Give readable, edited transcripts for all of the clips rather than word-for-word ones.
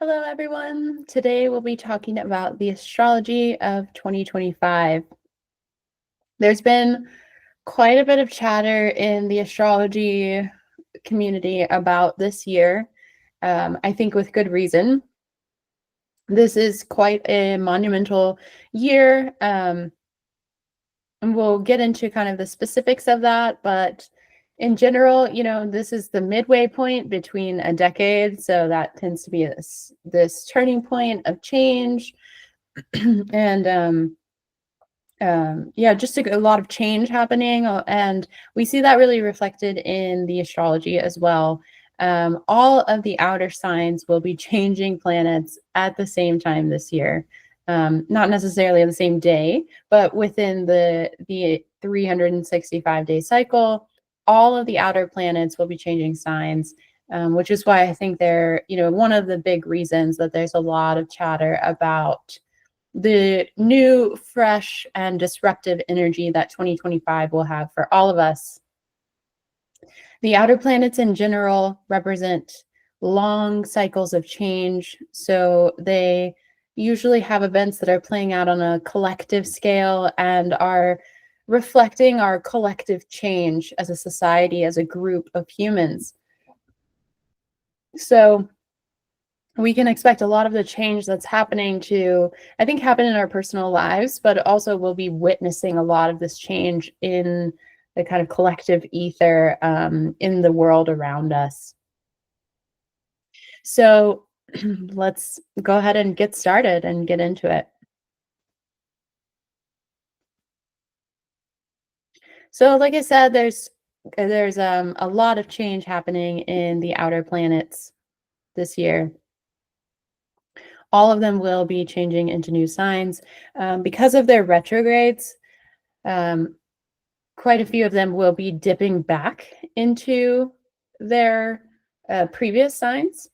Hello, everyone. Today we'll be talking about the astrology of 2025. There's been quite a bit of chatter in the astrology community about this year. I think with good reason. This is quite a monumental year. And we'll get into kind of the specifics of that, but in general, this is the midway point between a decade. So that tends to be this turning point of change. And yeah, just a lot of change happening, and we see that really reflected in the astrology as well. All of the outer signs will be changing planets at the same time this year. Not necessarily on the same day, but within the 365-day cycle, all of the outer planets will be changing signs, which is why I think they're, one of the big reasons that there's a lot of chatter about the new, fresh, and disruptive energy that 2025 will have for all of us. The outer planets in general represent long cycles of change, so they usually have events that are playing out on a collective scale and are reflecting our collective change as a society, as a group of humans. So we can expect a lot of the change that's happening to, I think, happen in our personal lives, but also we'll be witnessing a lot of this change in the kind of collective ether in the world around us. So let's go ahead and get started and get into it. So like I said, there's a lot of change happening in the outer planets this year. All of them will be changing into new signs. Because of their retrogrades, quite a few of them will be dipping back into their previous signs.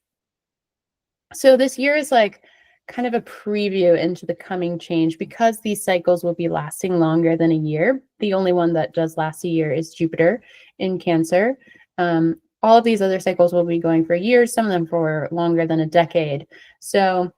So this year is like kind of a preview into the coming change, because these cycles will be lasting longer than a year. The only one that does last a year is Jupiter in Cancer. All of these other cycles will be going for years, some of them for longer than a decade. So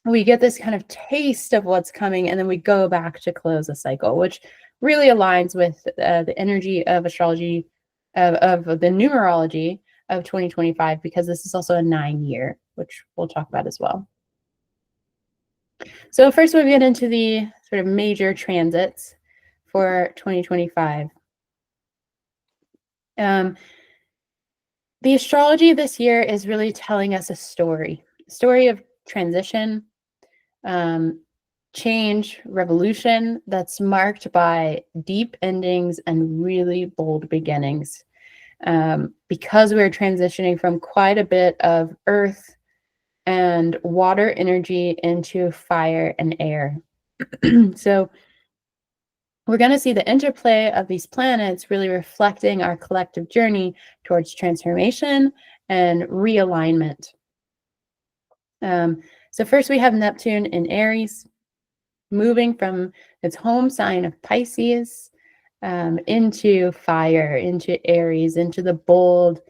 we get this kind of taste of what's coming, and then we go back to close a cycle, which really aligns with the energy of astrology, of the numerology of 2025, because this is also a 9-year, which we'll talk about as well. So first we'll get into the sort of major transits for 2025. The astrology this year is really telling us a story of transition, change, revolution that's marked by deep endings and really bold beginnings. Because we're transitioning from quite a bit of earth and water energy into fire and air. So we're going to see the interplay of these planets really reflecting our collective journey towards transformation and realignment. So first we have Neptune in Aries, moving from its home sign of Pisces into fire, into Aries, into the bold,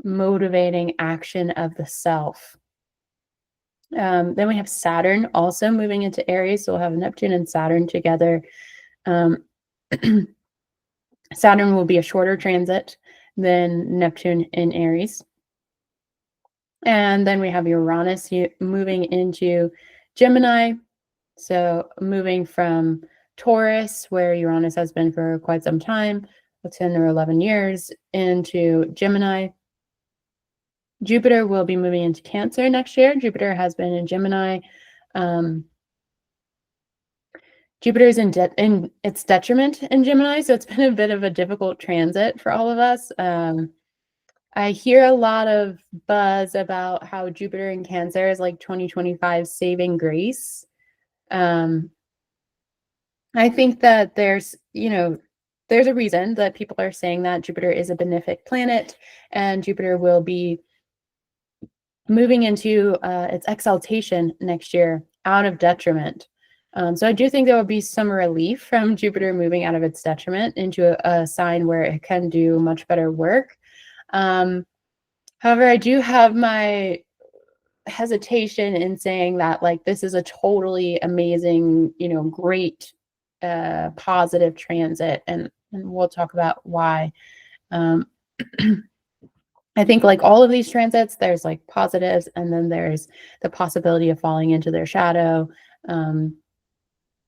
motivating action of the self. Then we have Saturn also moving into Aries, so we'll have Neptune and Saturn together. Saturn will be a shorter transit than Neptune in Aries. And then we have Uranus moving into Gemini. So moving from Taurus, where Uranus has been for quite some time, 10 or 11 years, into Gemini. Jupiter will be moving into Cancer next year. Jupiter has been in Gemini. Jupiter is in its detriment in Gemini, so it's been a bit of a difficult transit for all of us. I hear a lot of buzz about how Jupiter in Cancer is like 2025 saving grace. I think that there's a reason that people are saying that Jupiter is a benefic planet, and Jupiter will be moving into its exaltation next year, out of detriment. So I do think there will be some relief from Jupiter moving out of its detriment into a sign where it can do much better work. However, I do have my hesitation in saying that like this is a totally amazing, great positive transit, and we'll talk about why. Um, I think like all of these transits, there's like positives, and then there's the possibility of falling into their shadow. Um,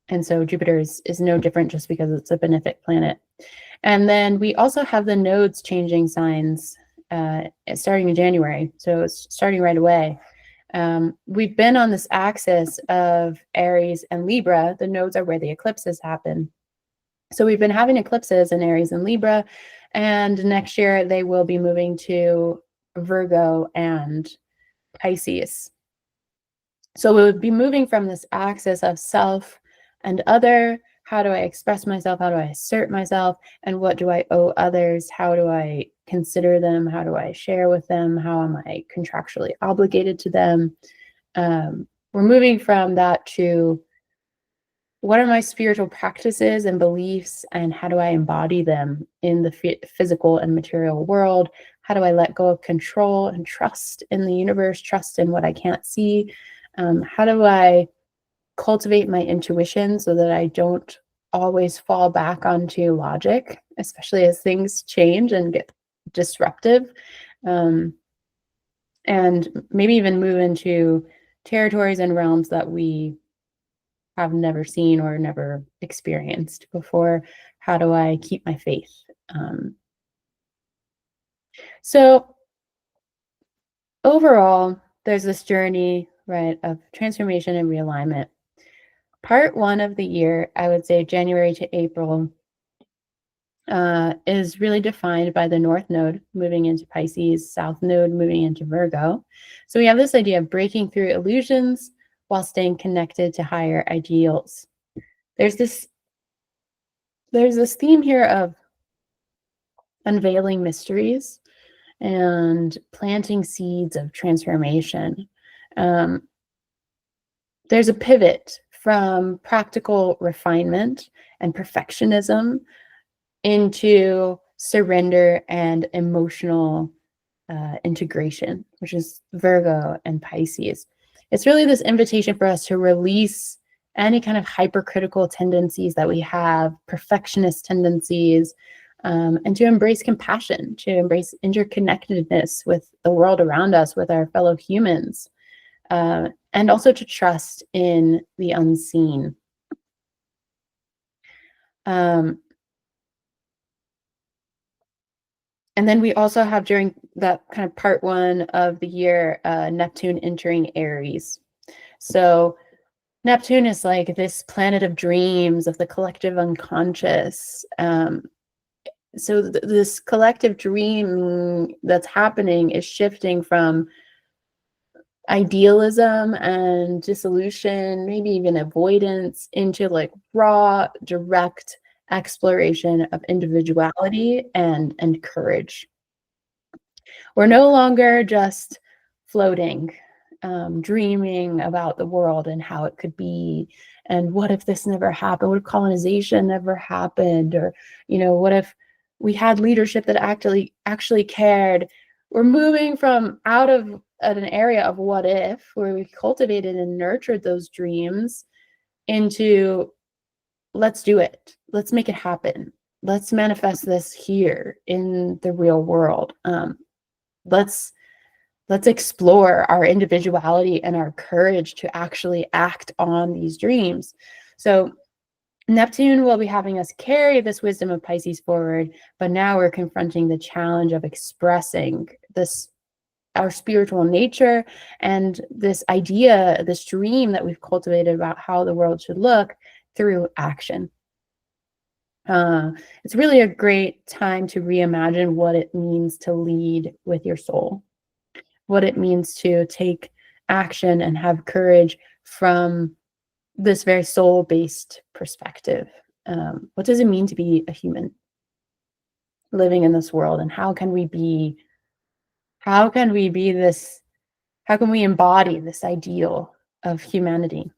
and so Jupiter is no different just because it's a benefic planet. And then we also have the nodes changing signs starting in January. So it's starting right away. We've been on this axis of Aries and Libra. The nodes are where the eclipses happen. So we've been having eclipses in Aries and Libra, and next year they will be moving to Virgo and Pisces. So we would be moving from this axis of self and other. How do I express myself? How do I assert myself? And what do I owe others? How do I consider them? How do I share with them? How am I contractually obligated to them? We're moving from that to what are my spiritual practices and beliefs, and how do I embody them in the physical and material world? How do I let go of control and trust in the universe, trust in what I can't see? How do I cultivate my intuition so that I don't always fall back onto logic, especially as things change and get disruptive? And maybe even move into territories and realms that we have never seen or never experienced before. How do I keep my faith? So overall, there's this journey, right, of transformation and realignment. Part one of the year, I would say January to April, is really defined by the North Node moving into Pisces, South Node moving into Virgo. So we have this idea of breaking through illusions while staying connected to higher ideals. There's this theme here of unveiling mysteries and planting seeds of transformation. There's a pivot from practical refinement and perfectionism into surrender and emotional integration, which is Virgo and Pisces. It's really this invitation for us to release any kind of hypercritical tendencies that we have, perfectionist tendencies, and to embrace compassion, to embrace interconnectedness with the world around us, with our fellow humans, and also to trust in the unseen. And then we also have, during that kind of part one of the year, Neptune entering Aries. So Neptune is like this planet of dreams, of the collective unconscious. So this collective dream that's happening is shifting from idealism and dissolution, maybe even avoidance, into like raw, direct exploration of individuality and courage. We're no longer just floating, dreaming about the world and how it could be, and what if this never happened? What if colonization never happened? Or, what if we had leadership that actually cared? We're moving from out of an area of what if, where we cultivated and nurtured those dreams, into let's do it. Let's make it happen. Let's manifest this here in the real world. Let's explore our individuality and our courage to actually act on these dreams. So Neptune will be having us carry this wisdom of Pisces forward, but now we're confronting the challenge of expressing our spiritual nature and this idea, this dream that we've cultivated about how the world should look, through action. It's really a great time to reimagine what it means to lead with your soul, what it means to take action and have courage from this very soul-based perspective. What does it mean to be a human living in this world, and how can we embody this ideal of humanity?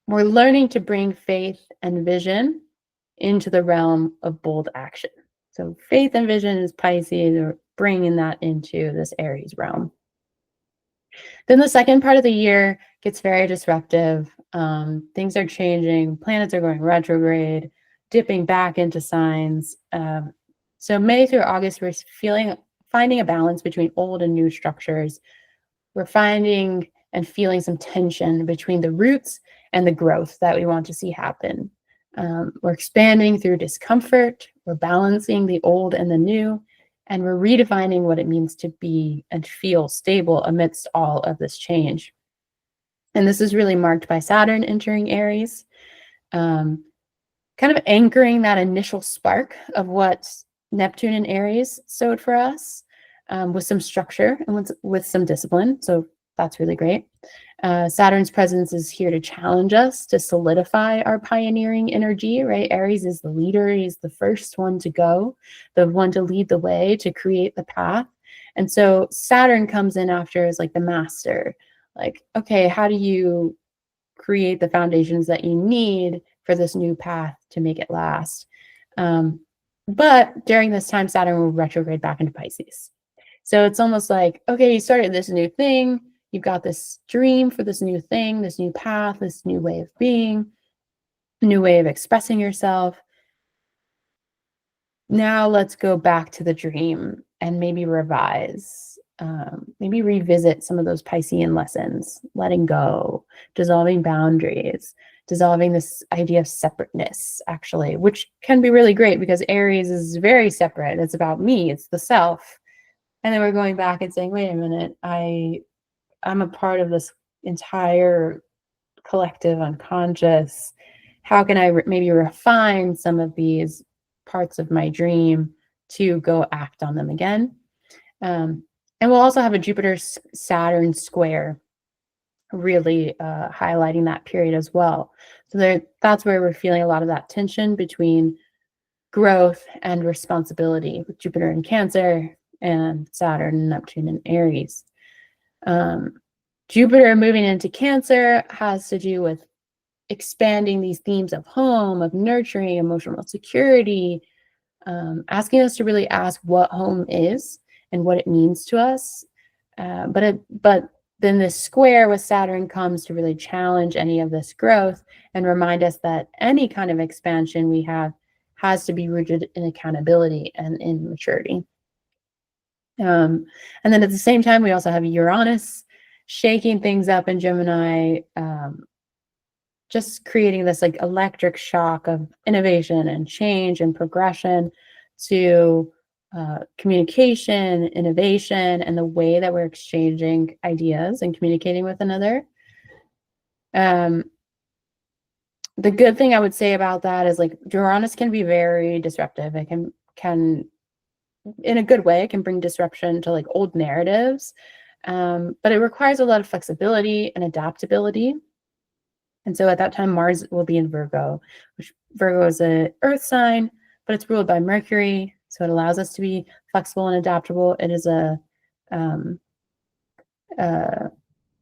We're learning to bring faith and vision into the realm of bold action. So faith and vision is Pisces, or bringing that into this Aries realm. Then the second part of the year gets very disruptive. Things are changing, planets are going retrograde, dipping back into signs. So May through August, we're finding a balance between old and new structures. We're finding and feeling some tension between the roots and the growth that we want to see happen. We're expanding through discomfort. We're balancing the old and the new, and we're redefining what it means to be and feel stable amidst all of this change. And this is really marked by Saturn entering Aries, kind of anchoring that initial spark of what Neptune and Aries sowed for us, with some structure and with some discipline. So that's really great. Saturn's presence is here to challenge us, to solidify our pioneering energy, right? Aries is the leader. He's the first one to go, the one to lead the way, to create the path. And so Saturn comes in after as like the master. Like, okay, how do you create the foundations that you need for this new path to make it last? But during this time, Saturn will retrograde back into Pisces. So it's almost like, okay, you started this new thing. You've got this dream for this new thing, this new path, this new way of being, new way of expressing yourself. Now let's go back to the dream and maybe revise, maybe revisit some of those Piscean lessons, letting go, dissolving boundaries, dissolving this idea of separateness, actually, which can be really great because Aries is very separate. It's about me, it's the self. And then we're going back and saying, wait a minute, I'm a part of this entire collective unconscious. How can I maybe refine some of these parts of my dream to go act on them again? And we'll also have a Jupiter-Saturn square really highlighting that period as well. So that's where we're feeling a lot of that tension between growth and responsibility with Jupiter in Cancer and Saturn and Neptune in Aries. Jupiter moving into Cancer has to do with expanding these themes of home, of nurturing, emotional security, asking us to really ask what home is and what it means to us. But then this square with Saturn comes to really challenge any of this growth and remind us that any kind of expansion we have has to be rooted in accountability and in maturity. And then at the same time, we also have Uranus shaking things up in Gemini, just creating this like electric shock of innovation and change and progression to communication, innovation, and the way that we're exchanging ideas and communicating with another. The good thing I would say about that is like Uranus can be very disruptive. It can in a good way, it can bring disruption to like old narratives, but it requires a lot of flexibility and adaptability. And so at that time, Mars will be in Virgo, which Virgo is an earth sign, but it's ruled by Mercury. So it allows us to be flexible and adaptable. It is a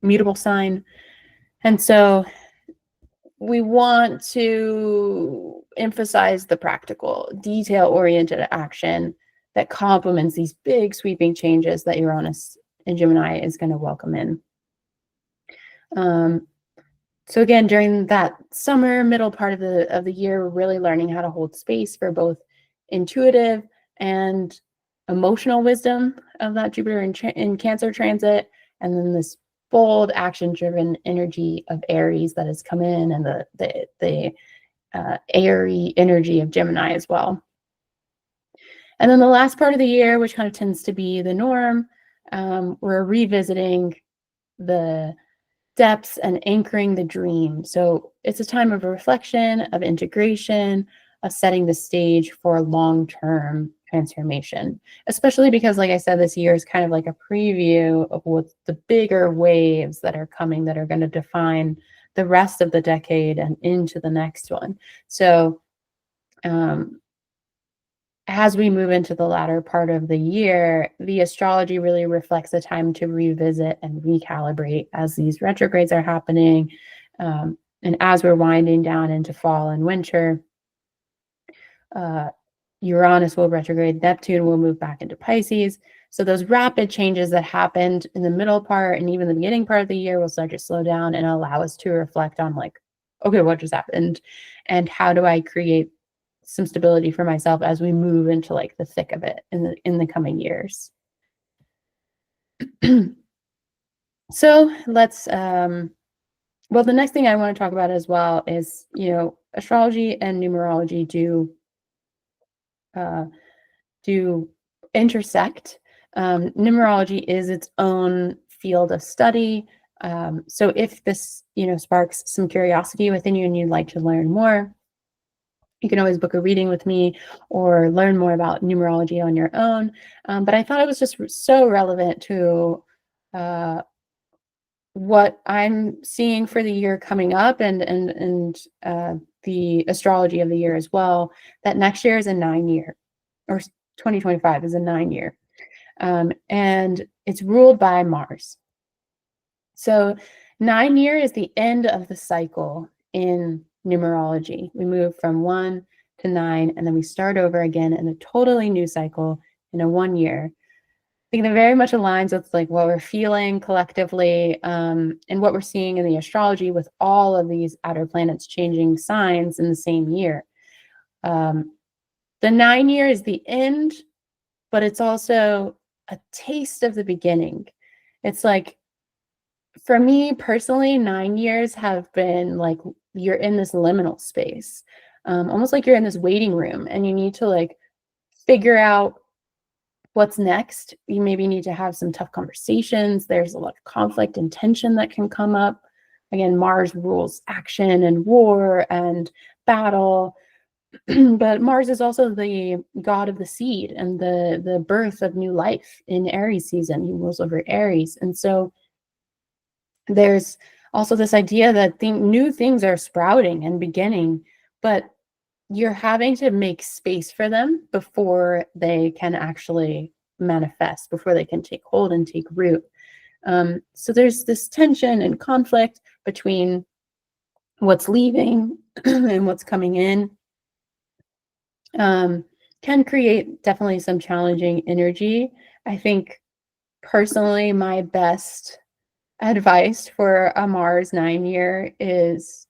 mutable sign. And so we want to emphasize the practical, detail-oriented action that complements these big sweeping changes that Uranus in Gemini is going to welcome in. So again, during that summer, middle part of the year, we're really learning how to hold space for both intuitive and emotional wisdom of that Jupiter in Cancer transit, and then this bold, action-driven energy of Aries that has come in, and the airy energy of Gemini as well. And then the last part of the year, which kind of tends to be the norm, we're revisiting the depths and anchoring the dream. So it's a time of reflection, of integration, of setting the stage for long-term transformation, especially because, like I said, this year is kind of like a preview of what the bigger waves that are coming that are going to define the rest of the decade and into the next one. So as we move into the latter part of the year, the astrology really reflects a time to revisit and recalibrate as these retrogrades are happening. And as we're winding down into fall and winter, Uranus will retrograde, Neptune will move back into Pisces. So those rapid changes that happened in the middle part and even the beginning part of the year will start to slow down and allow us to reflect on like, okay, what just happened? And how do I create some stability for myself as we move into like the thick of it in the coming years. So let's well, the next thing I want to talk about as well is, astrology and numerology uh, do intersect. Numerology is its own field of study. So if this, sparks some curiosity within you and you'd like to learn more, you can always book a reading with me or learn more about numerology on your own. But I thought it was just so relevant to uh, what I'm seeing for the year coming up and the astrology of the year as well, that next year is a 9 year, or 2025 is a 9 year. And it's ruled by Mars. So 9 year is the end of the cycle in numerology. We move from 1 to 9, and then we start over again in a totally new cycle in a 1 year. I think that very much aligns with like what we're feeling collectively, and what we're seeing in the astrology with all of these outer planets changing signs in the same year. The 9 year is the end, but it's also a taste of the beginning. It's like, for me personally, 9 years have been like you're in this liminal space, almost like you're in this waiting room and you need to like figure out what's next. You maybe need to have some tough conversations. There's a lot of conflict and tension that can come up. Again, Mars rules action and war and battle. But Mars is also the god of the seed and the birth of new life in Aries season. He rules over Aries. And so there's also this idea that new things are sprouting and beginning, but you're having to make space for them before they can actually manifest, before they can take hold and take root. So there's this tension and conflict between what's leaving and what's coming in. Can create definitely some challenging energy. I think personally, my best advice for a Mars 9 year is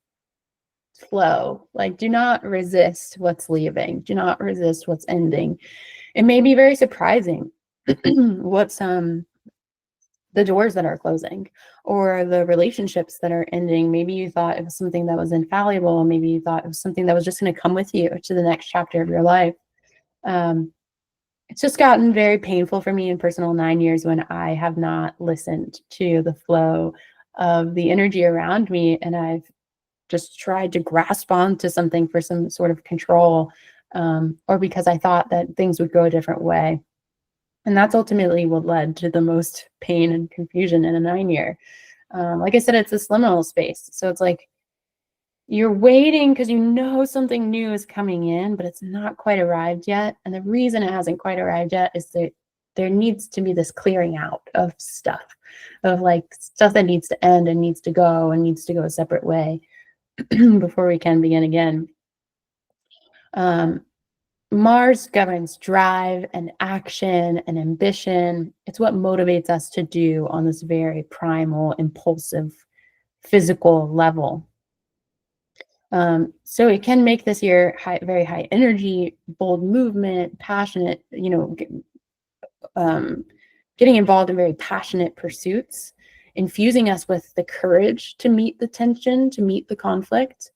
flow. Like, do not resist what's leaving. Do not resist what's ending. It may be very surprising what's the doors that are closing or the relationships that are ending. Maybe you thought it was something that was infallible. Maybe you thought it was something that was just going to come with you to the next chapter of your life. It's just gotten very painful for me in personal 9 years when I have not listened to the flow of the energy around me, and I've just tried to grasp onto something for some sort of control, or because I thought that things would go a different way. And that's ultimately what led to the most pain and confusion in a 9 year. Like I said, it's this liminal space. So it's like you're waiting because you know something new is coming in, but it's not quite arrived yet. And the reason it hasn't quite arrived yet is that there needs to be this clearing out of stuff, of like stuff that needs to end and needs to go and needs to go a separate way before we can begin again. Mars governs drive and action and ambition. It's what motivates us to do on this very primal, impulsive, physical level. So it can make this year very high energy, bold movement, passionate, getting involved in very passionate pursuits, infusing us with the courage to meet the tension, to meet the conflict.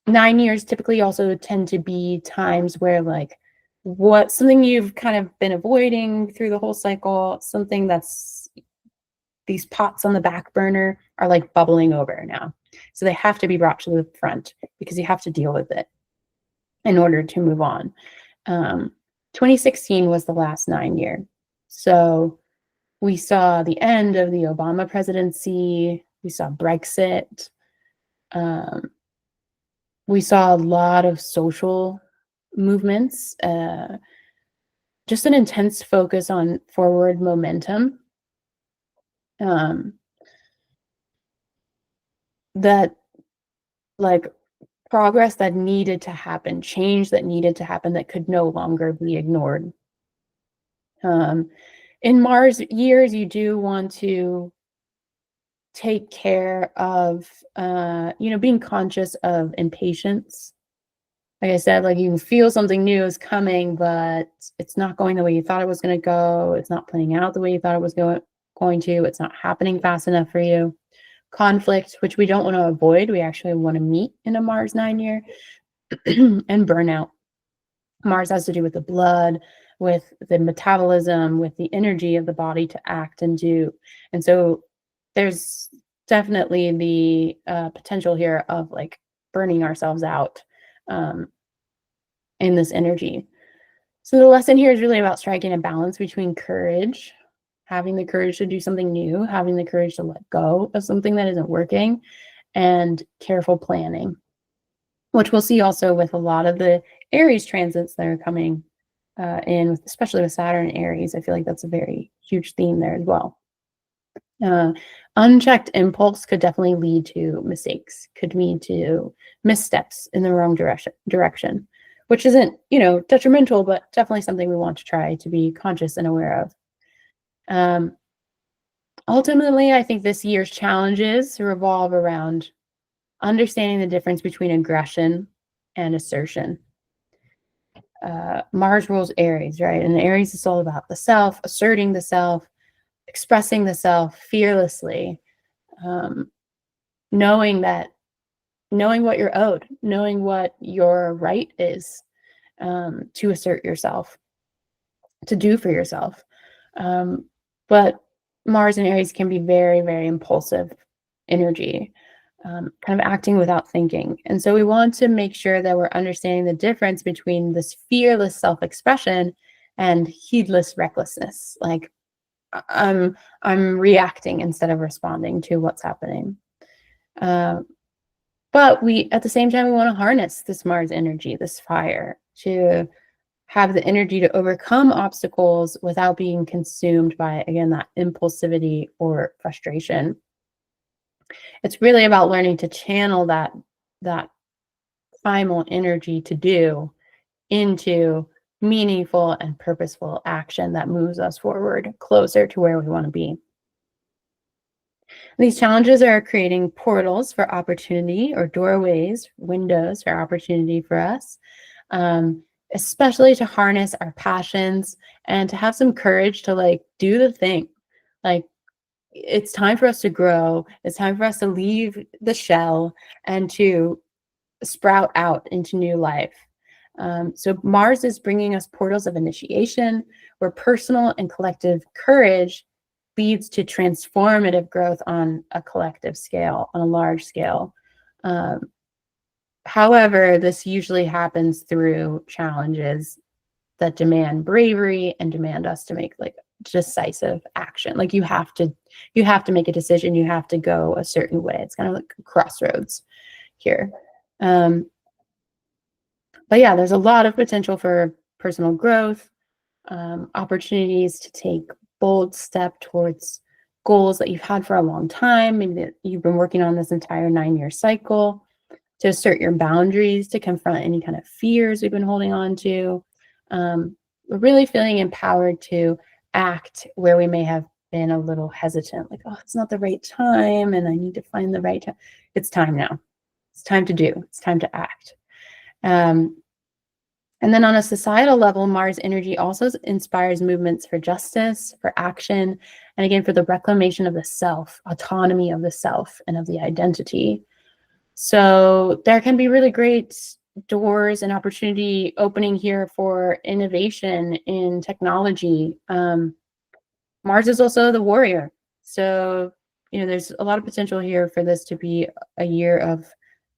9 years typically also tend to be times where like something you've kind of been avoiding through the whole cycle, something that's these pots on the back burner are like bubbling over now. So they have to be brought to the front because you have to deal with it in order to move on. 2016 was the last 9 year. So we saw the end of the Obama presidency. We saw Brexit. We saw a lot of social movements, just an intense focus on forward momentum. That like progress that needed to happen, change that needed to happen that could no longer be ignored. Um, in Mars years, you do want to take care of, being conscious of impatience. Like I said, like you can feel something new is coming, but it's not going the way you thought it was going to go. It's not playing out the way you thought it was going to. It's not happening fast enough for you. Conflict, which we don't want to avoid, we actually want to meet in a Mars 9 year, and burnout. Mars has to do with the blood, with the metabolism, with the energy of the body to act and do. And so there's definitely the potential here of like burning ourselves out um, in this energy. So the lesson here is really about striking a balance between courage, having the courage to do something new, having the courage to let go of something that isn't working, and careful planning, which we'll see also with a lot of the Aries transits that are coming in, especially with Saturn and Aries. I feel like that's a very huge theme there as well. Unchecked impulse could definitely lead to mistakes, could lead to missteps in the wrong direction, which isn't, detrimental, but definitely something we want to try to be conscious and aware of. Ultimately, I think this year's challenges revolve around understanding the difference between aggression and assertion. Mars rules Aries, right? And Aries is all about the self, asserting the self, expressing the self fearlessly, um, knowing what you're owed, knowing what your right is, to assert yourself, to do for yourself. But Mars and Aries can be very, very impulsive energy, kind of acting without thinking. And so we want to make sure that we're understanding the difference between this fearless self-expression and heedless recklessness. Like I'm reacting instead of responding to what's happening. But we, at the same time, we want to harness this Mars energy, this fire, to have the energy to overcome obstacles without being consumed by, again, that impulsivity or frustration. It's really about learning to channel that primal energy to do into meaningful and purposeful action that moves us forward closer to where we want to be. These challenges are creating portals for opportunity, or doorways, windows for opportunity for us, especially to harness our passions and to have some courage to like do the thing. Like, it's time for us to grow. It's time for us to leave the shell and to sprout out into new life. So Mars is bringing us portals of initiation, where personal and collective courage leads to transformative growth on a collective scale, on a large scale. However, this usually happens through challenges that demand bravery and demand us to make like decisive action. Like you have to make a decision. You have to go a certain way. It's kind of like a crossroads here. But yeah, there's a lot of potential for personal growth, opportunities to take bold step towards goals that you've had for a long time, maybe that you've been working on this entire 9-year cycle, to assert your boundaries, to confront any kind of fears we've been holding on to. We're really feeling empowered to act where we may have been a little hesitant, like, oh, it's not the right time and I need to find the right time. It's time now. It's time to do. It's time to act. And then on a societal level, Mars energy also inspires movements for justice, for action, and again, for the reclamation of the self, autonomy of the self and of the identity. So there can be really great doors and opportunity opening here for innovation in technology. Mars is also the warrior. So, there's a lot of potential here for this to be a year of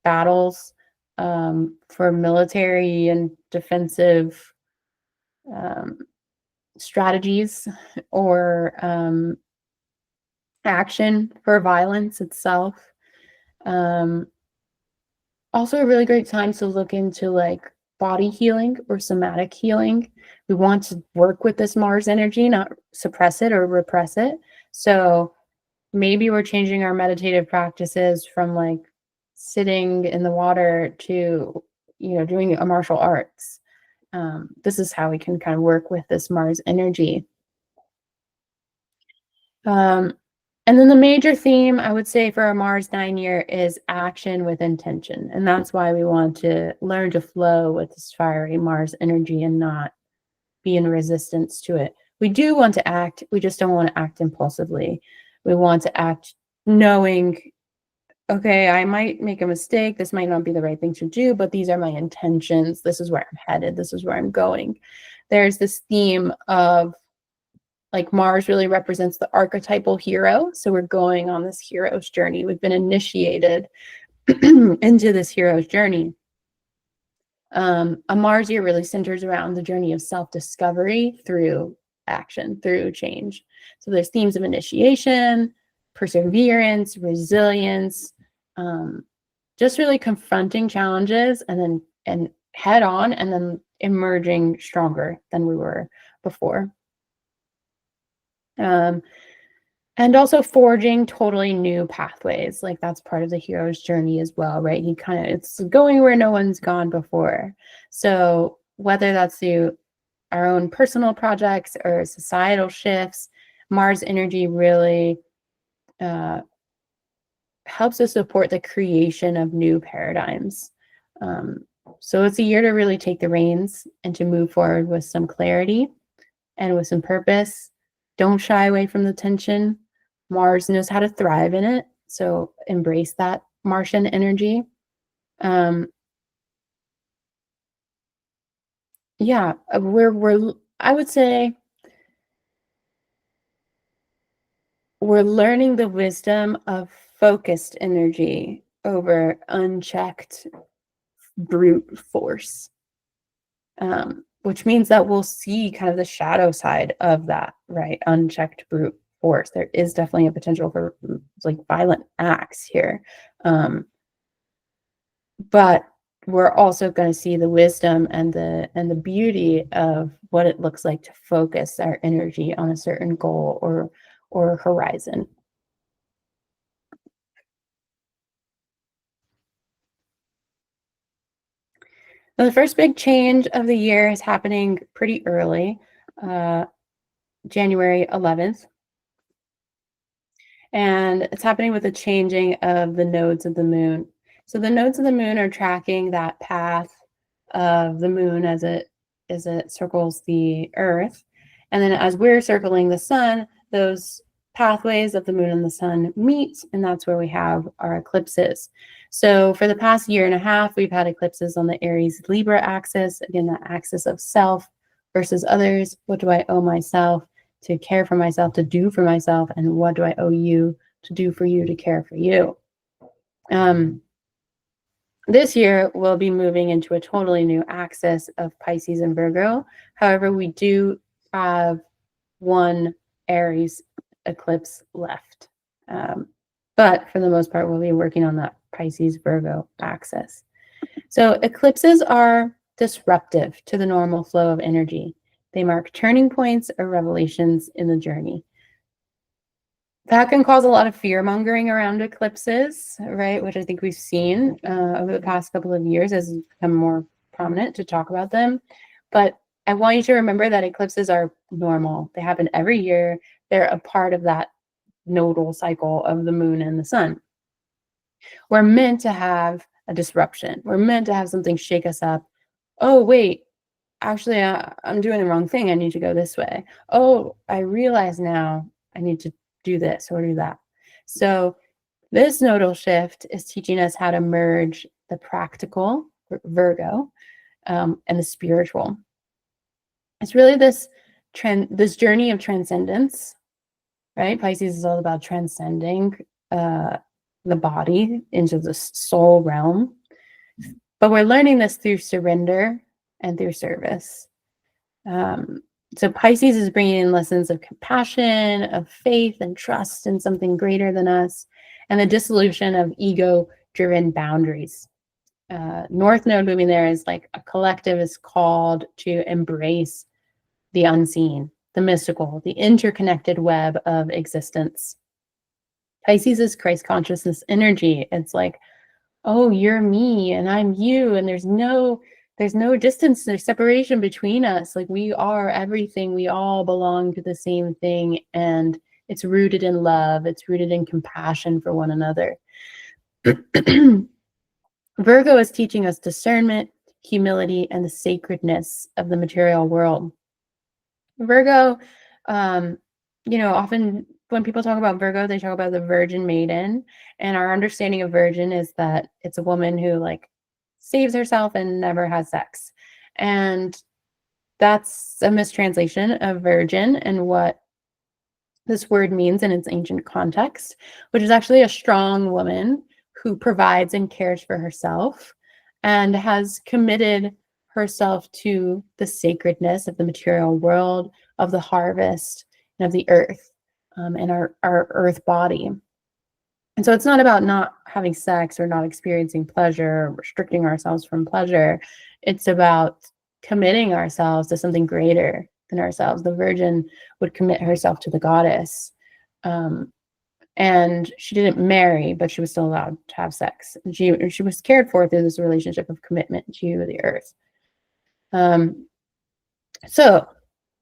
battles, for military and defensive strategies, or action for violence itself. Also a really great time to look into like body healing or somatic healing. We want to work with this Mars energy, not suppress it or repress it. So maybe we're changing our meditative practices from like sitting in the water to, doing a martial arts. This is how we can kind of work with this Mars energy. Um, and then the major theme, I would say, for our Mars 9 year is action with intention. And that's why we want to learn to flow with this fiery Mars energy and not be in resistance to it. We do want to act, we just don't want to act impulsively. We want to act knowing, okay, I might make a mistake. This might not be the right thing to do, but these are my intentions. This is where I'm headed. This is where I'm going. There's this theme of like Mars really represents the archetypal hero. So we're going on this hero's journey. We've been initiated into this hero's journey. A Mars year really centers around the journey of self-discovery through action, through change. So there's themes of initiation, perseverance, resilience, just really confronting challenges and head on, and then emerging stronger than we were before. And also forging totally new pathways. Like that's part of the hero's journey as well, right? It's going where no one's gone before. So whether that's through our own personal projects or societal shifts, Mars energy really helps us support the creation of new paradigms. So it's a year to really take the reins and to move forward with some clarity and with some purpose. Don't shy away from the tension. Mars knows how to thrive in it, so embrace that Martian energy. Yeah, I would say we're learning the wisdom of focused energy over unchecked brute force, which means that we'll see kind of the shadow side of that, right? Unchecked brute force. There is definitely a potential for like violent acts here. But we're also going to see the wisdom and the beauty of what it looks like to focus our energy on a certain goal or horizon. Now, the first big change of the year is happening pretty early, January 11th. And it's happening with the changing of the nodes of the moon. So the nodes of the moon are tracking that path of the moon as it circles the earth. And then as we're circling the sun, those pathways of the moon and the sun meet, and that's where we have our eclipses. So for the past year and a half, we've had eclipses on the Aries Libra axis, again, that axis of self versus others. What do I owe myself to care for myself, to do for myself, and what do I owe you to do for you, to care for you? This year, we'll be moving into a totally new axis of Pisces and Virgo. However, we do have one Aries eclipse left. But for the most part, we'll be working on that Pisces-Virgo axis. So eclipses are disruptive to the normal flow of energy. They mark turning points or revelations in the journey. That can cause a lot of fear mongering around eclipses, right? Which I think we've seen over the past couple of years as it's become more prominent to talk about them. But I want you to remember that eclipses are normal. They happen every year. They're a part of that nodal cycle of the moon and the sun. We're meant to have a disruption. We're meant to have something shake us up. Oh, wait, actually, I'm doing the wrong thing. I need to go this way. Oh, I realize now I need to do this or do that. So this nodal shift is teaching us how to merge the practical, Virgo, and the spiritual. It's really this journey of transcendence, right? Pisces is all about transcending the body into the soul realm. But we're learning this through surrender and through service. So Pisces is bringing in lessons of compassion, of faith and trust in something greater than us, and the dissolution of ego-driven boundaries. North Node moving there is like a collective is called to embrace the unseen, the mystical, the interconnected web of existence. Pisces is Christ consciousness energy. It's like, oh, you're me and I'm you, and there's no distance, there's separation between us. Like we are everything. We all belong to the same thing, and It's rooted in love. It's rooted in compassion for one another. Virgo is teaching us discernment, humility, and the sacredness of the material world. Virgo, often when people talk about Virgo, they talk about the virgin maiden. And our understanding of virgin is that it's a woman who like saves herself and never has sex. And that's a mistranslation of virgin and what this word means in its ancient context, which is actually a strong woman who provides and cares for herself and has committed herself to the sacredness of the material world, of the harvest, and of the earth, and our earth body. And so it's not about not having sex or not experiencing pleasure or restricting ourselves from pleasure. It's about committing ourselves to something greater than ourselves. The virgin would commit herself to the goddess. And she didn't marry, but she was still allowed to have sex. And she was cared for through this relationship of commitment to the earth. So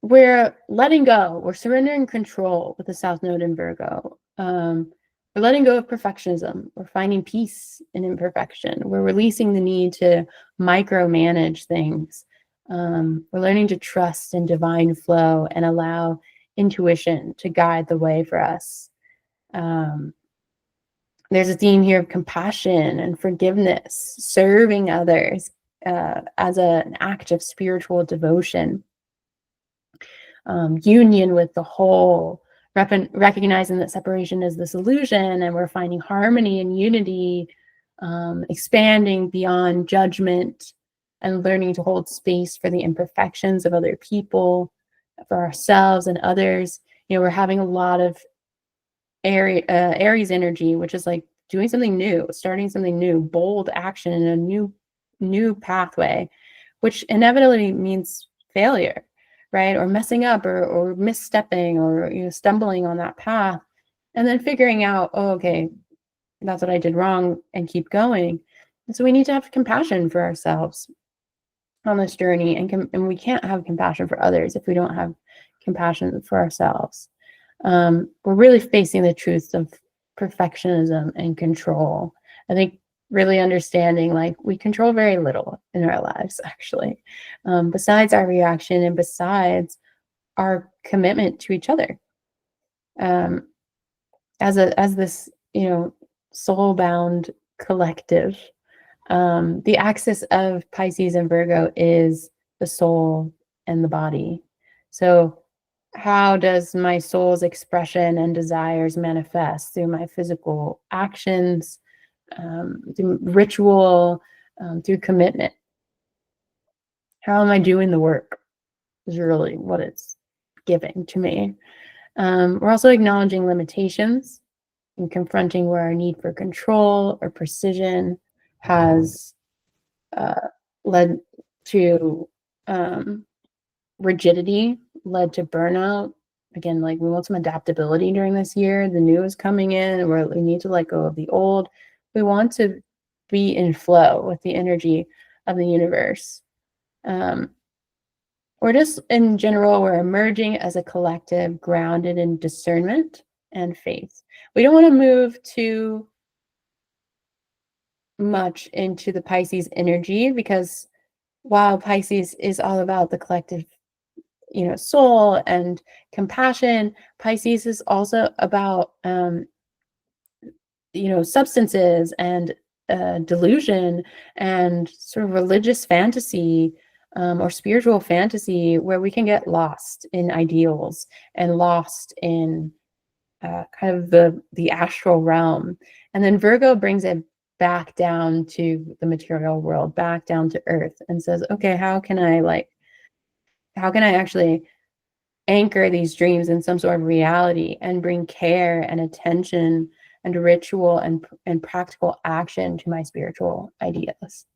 we're letting go. We're surrendering control with the South Node in Virgo. We're letting go of perfectionism. We're finding peace in imperfection. We're releasing the need to micromanage things. We're learning to trust in divine flow and allow intuition to guide the way for us. There's a theme here of compassion and forgiveness, serving others as an act of spiritual devotion. Union with the whole, recognizing that separation is this illusion, and we're finding harmony and unity, expanding beyond judgment and learning to hold space for the imperfections of other people, for ourselves and others. We're having a lot of Aries energy, which is like doing something new, starting something new, bold action in a new pathway, which inevitably means failure, right? Or messing up or misstepping or stumbling on that path, and then figuring out, oh, okay, that's what I did wrong, and keep going. And so we need to have compassion for ourselves on this journey, and we can't have compassion for others if we don't have compassion for ourselves. We're really facing the truths of perfectionism and control. I think really understanding like we control very little in our lives, actually, besides our reaction and besides our commitment to each other. As this, soul-bound collective, the axis of Pisces and Virgo is the soul and the body. So how does my soul's expression and desires manifest? Through my physical actions, through ritual, through commitment. How am I doing the work is really what it's giving to me. We're also acknowledging limitations and confronting where our need for control or precision has led to rigidity, led to burnout. Again, like we want some adaptability during this year. The new is coming in, and we need to let go of the old. We want to be in flow with the energy of the universe. Or just in general, we're emerging as a collective grounded in discernment and faith. We don't want to move too much into the Pisces energy, because while Pisces is all about the collective, soul and compassion, Pisces is also about, substances and delusion and sort of religious fantasy, or spiritual fantasy, where we can get lost in ideals and lost in kind of the astral realm. And then Virgo brings it back down to the material world, back down to earth, and says, okay, how can I actually anchor these dreams in some sort of reality and bring care and attention and ritual and practical action to my spiritual ideas.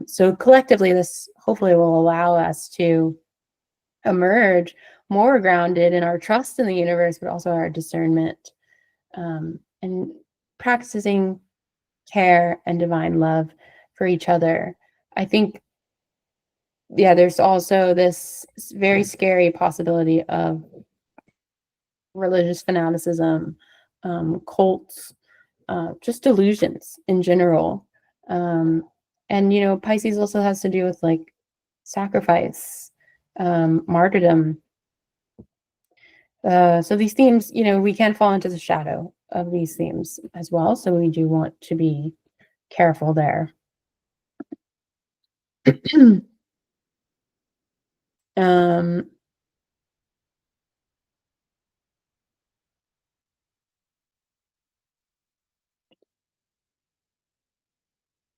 So collectively, this hopefully will allow us to emerge more grounded in our trust in the universe, but also our discernment, and practicing care and divine love for each other. I think, there's also this very scary possibility of religious fanaticism, cults, just delusions in general. Um, and Pisces also has to do with like sacrifice, martyrdom. So these themes, we can fall into the shadow of these themes as well. So we do want to be careful there. um,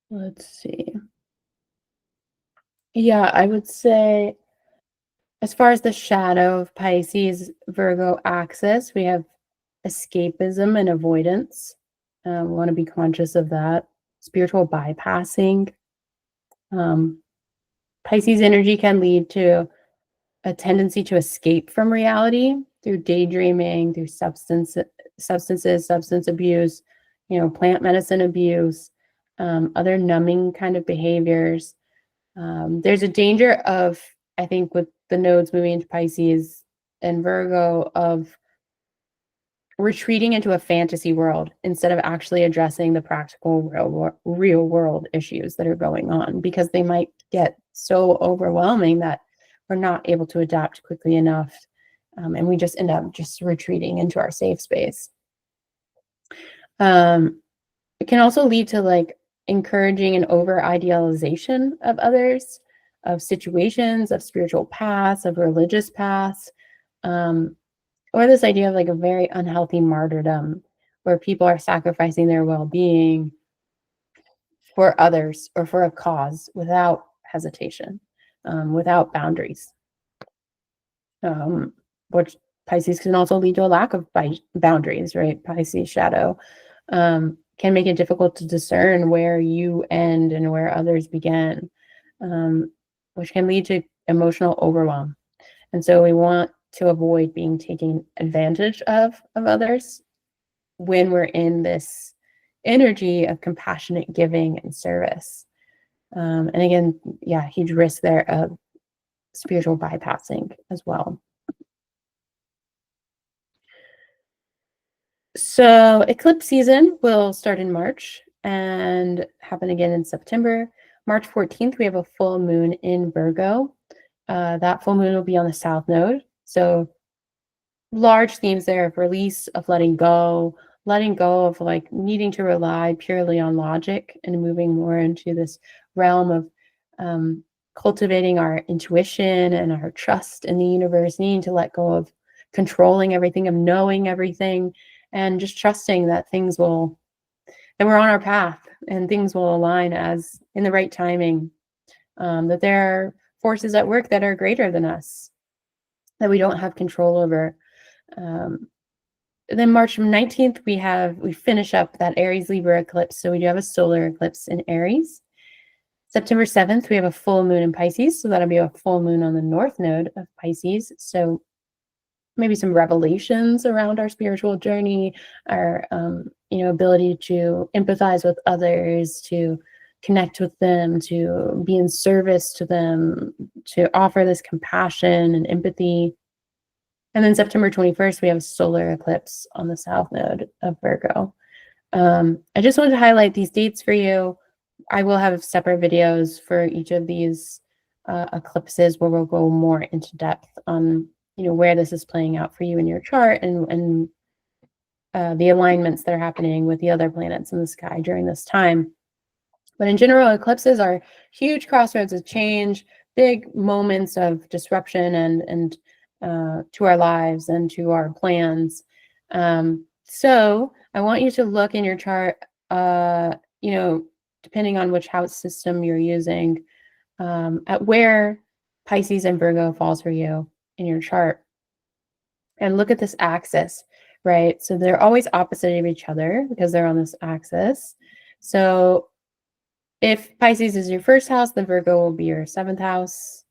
let's see. Yeah, I would say as far as the shadow of Pisces Virgo axis, we have escapism and avoidance. We want to be conscious of that. Spiritual bypassing. Um, Pisces energy can lead to a tendency to escape from reality through daydreaming, through substances, substance abuse, plant medicine abuse, other numbing kind of behaviors. There's a danger of, I think, with the nodes moving into Pisces and Virgo, of retreating into a fantasy world instead of actually addressing the practical real world issues that are going on, because they might get so overwhelming that we're not able to adapt quickly enough, and we just end up just retreating into our safe space. It can also lead to like encouraging an over idealization of others, of situations, of spiritual paths, of religious paths, or this idea of like a very unhealthy martyrdom where people are sacrificing their well-being for others or for a cause without hesitation, without boundaries, which Pisces can also lead to a lack of boundaries, right? Pisces shadow can make it difficult to discern where you end and where others begin, which can lead to emotional overwhelm. And so we want to avoid being taken advantage of others when we're in this energy of compassionate giving and service. And again, yeah, huge risk there of spiritual bypassing as well. So eclipse season will start in March and happen again in September. March 14th, we have a full moon in Virgo. That full moon will be on the south node. So large themes there of release, of letting go of like needing to rely purely on logic and moving more into this realm of cultivating our intuition and our trust in the universe, needing to let go of controlling everything, of knowing everything, and just trusting that that we're on our path and things will align as in the right timing, that there are forces at work that are greater than us, that we don't have control over. Then March 19th, we finish up that Aries Libra eclipse. So we do have a solar eclipse in Aries. September 7th, we have a full moon in Pisces. So that'll be a full moon on the north node of Pisces. So maybe some revelations around our spiritual journey, our ability to empathize with others, to connect with them, to be in service to them, to offer this compassion and empathy. And then September 21st, we have a solar eclipse on the south node of Virgo. I just wanted to highlight these dates for you. I will have separate videos for each of these eclipses where we'll go more into depth on where this is playing out for you in your chart, and the alignments that are happening with the other planets in the sky during this time. But in general, eclipses are huge crossroads of change, big moments of disruption and to our lives and to our plans. So I want you to look in your chart, depending on which house system you're using, at where Pisces and Virgo falls for you in your chart. And look at this axis, right? So they're always opposite of each other because they're on this axis. So if Pisces is your first house, then Virgo will be your seventh house.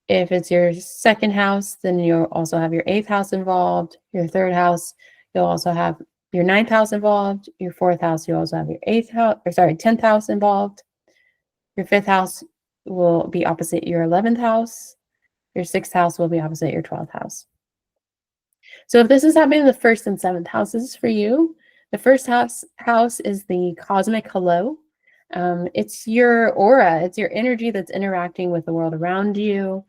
If it's your second house, then you'll also have your eighth house involved. Your third house, you'll also have your ninth house involved. Your fourth house, you also have your 10th house involved. Your fifth house will be opposite your 11th house. Your sixth house will be opposite your 12th house. So if this is happening in the first and seventh houses for you, the first house is the cosmic hello. It's your aura, it's your energy that's interacting with the world around you.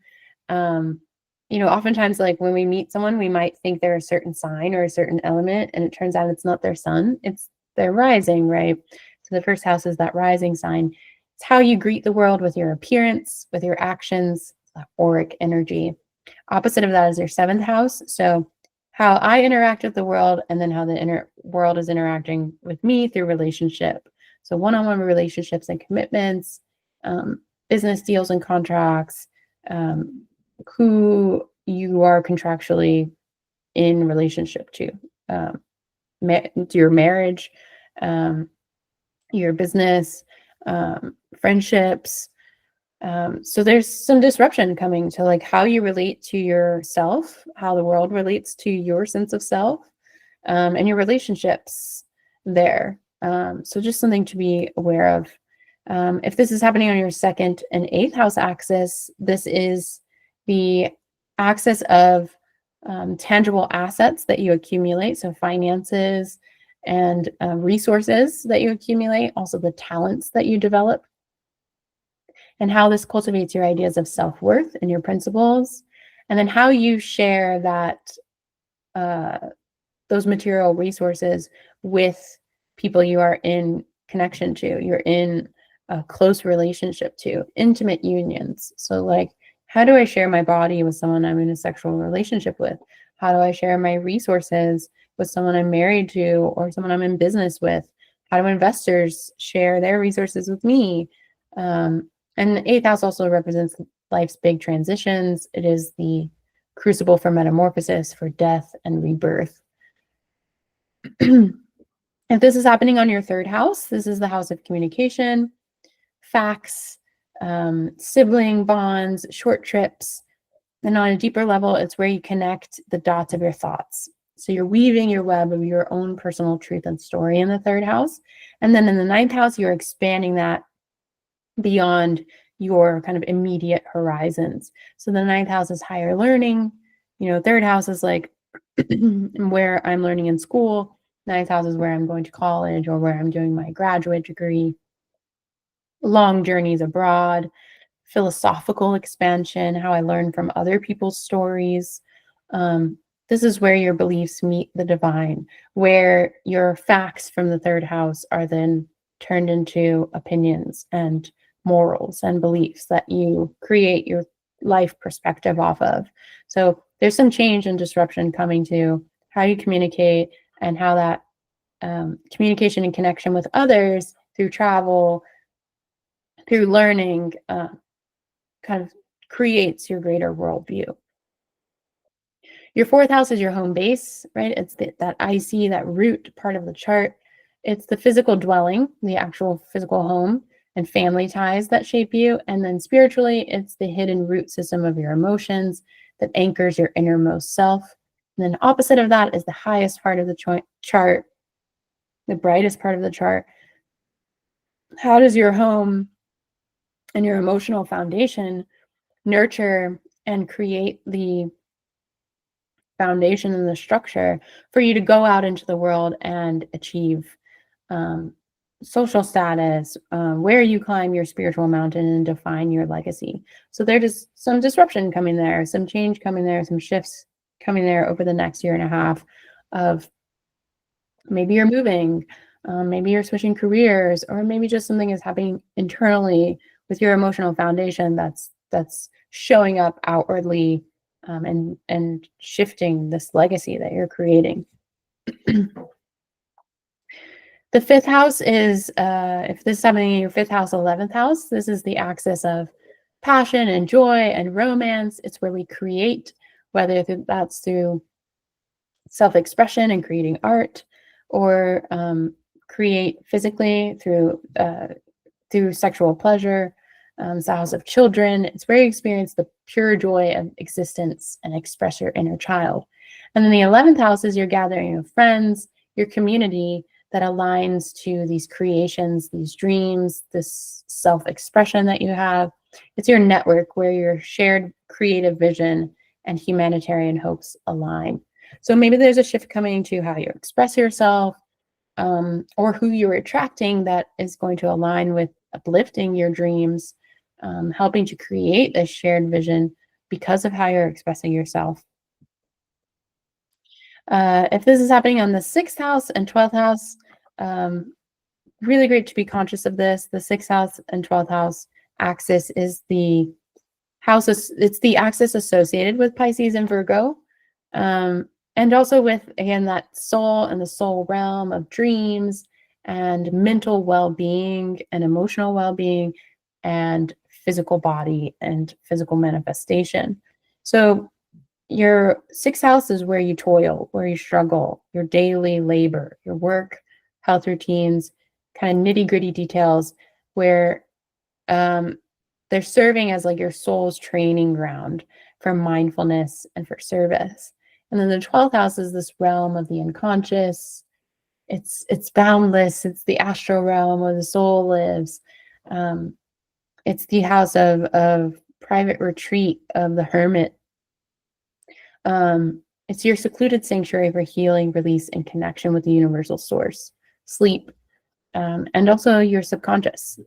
Oftentimes, like when we meet someone, we might think they're a certain sign or a certain element, and it turns out it's not their sun, it's their rising, right? So the first house is that rising sign. It's how you greet the world with your appearance, with your actions, that auric energy. Opposite of that is your seventh house. So how I interact with the world, and then how the world is interacting with me through relationship. So one-on-one relationships and commitments, business deals and contracts, who you are contractually in relationship to, your marriage, your business, friendships. So there's some disruption coming to like how you relate to yourself, how the world relates to your sense of self, and your relationships there. So just something to be aware of. If this is happening on your second and eighth house axis, this is the axis of tangible assets that you accumulate. So finances and resources that you accumulate, also the talents that you develop, and how this cultivates your ideas of self-worth and your principles, and then how you share that those material resources with people you are in connection to, you're in a close relationship to, intimate unions. So like, how do I share my body with someone I'm in a sexual relationship with? How do I share my resources with someone I'm married to or someone I'm in business with? How do investors share their resources with me? And the eighth house also represents life's big transitions. It is the crucible for metamorphosis, for death and rebirth. If this is happening on your third house, this is the house of communication, facts, sibling bonds, short trips. And on a deeper level, it's where you connect the dots of your thoughts. So you're weaving your web of your own personal truth and story in the third house. And then in the ninth house, you're expanding that beyond your kind of immediate horizons. So the ninth house is higher learning. Third house is like where I'm learning in school. Ninth house is where I'm going to college or where I'm doing my graduate degree. Long journeys abroad, philosophical expansion, how I learn from other people's stories. This is where your beliefs meet the divine, where your facts from the third house are then turned into opinions and morals and beliefs that you create your life perspective off of. So there's some change and disruption coming to how you communicate and how that communication and connection with others through travel, through learning, kind of creates your greater worldview. Your fourth house is your home base, right? It's that IC, that root part of the chart. It's the physical dwelling, the actual physical home and family ties that shape you. And then spiritually, it's the hidden root system of your emotions that anchors your innermost self. And then opposite of that is the highest part of the chart, the brightest part of the chart. How does your home and your emotional foundation nurture and create the foundation and the structure for you to go out into the world and achieve social status, where you climb your spiritual mountain and define your legacy? So there's some disruption coming there, some change coming there, some shifts coming there over the next year and a half of maybe you're moving, maybe you're switching careers, or maybe just something is happening internally with your emotional foundation that's showing up outwardly, and shifting this legacy that you're creating. The fifth house is, if this is happening in your fifth house, 11th house, this is the axis of passion and joy and romance. It's where we create, whether that's through self-expression and creating art, or create physically through sexual pleasure. It's the house of children. It's where you experience the pure joy of existence and express your inner child. And then the 11th house is your gathering of friends, your community that aligns to these creations, these dreams, this self-expression that you have. It's your network where your shared creative vision and humanitarian hopes align. So maybe there's a shift coming to how you express yourself, or who you're attracting that is going to align with uplifting your dreams, helping to create this shared vision because of how you're expressing yourself. If this is happening on the 6th house and 12th house, um, really great to be conscious of this. The 6th house and 12th house axis is the it's the axis associated with Pisces and Virgo. And also with, again, that soul and the soul realm of dreams and mental well-being and emotional well-being and physical body and physical manifestation. So your 6th house is where you toil, where you struggle, your daily labor, your work, health routines, kind of nitty-gritty details where um, they're serving as like your soul's training ground for mindfulness and for service. And then the 12th house is this realm of the unconscious. It's boundless. It's the astral realm where the soul lives. Um, it's the house of private retreat of the hermit. It's your secluded sanctuary for healing, release, and connection with the universal source, sleep, and also your subconscious.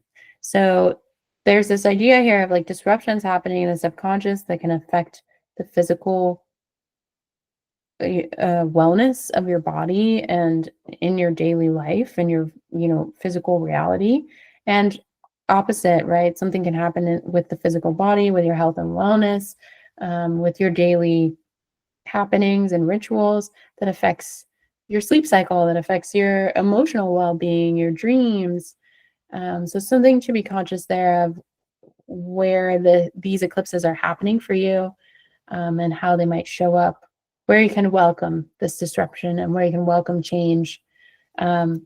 So there's this idea here of like disruptions happening in the subconscious that can affect the physical wellness of your body and in your daily life and your physical reality. And opposite, right? Something can happen with the physical body, with your health and wellness, with your daily happenings and rituals that affects your sleep cycle, that affects your emotional well-being, your dreams. So something to be conscious there of where these eclipses are happening for you, and how they might show up, where you can welcome this disruption and where you can welcome change. Um,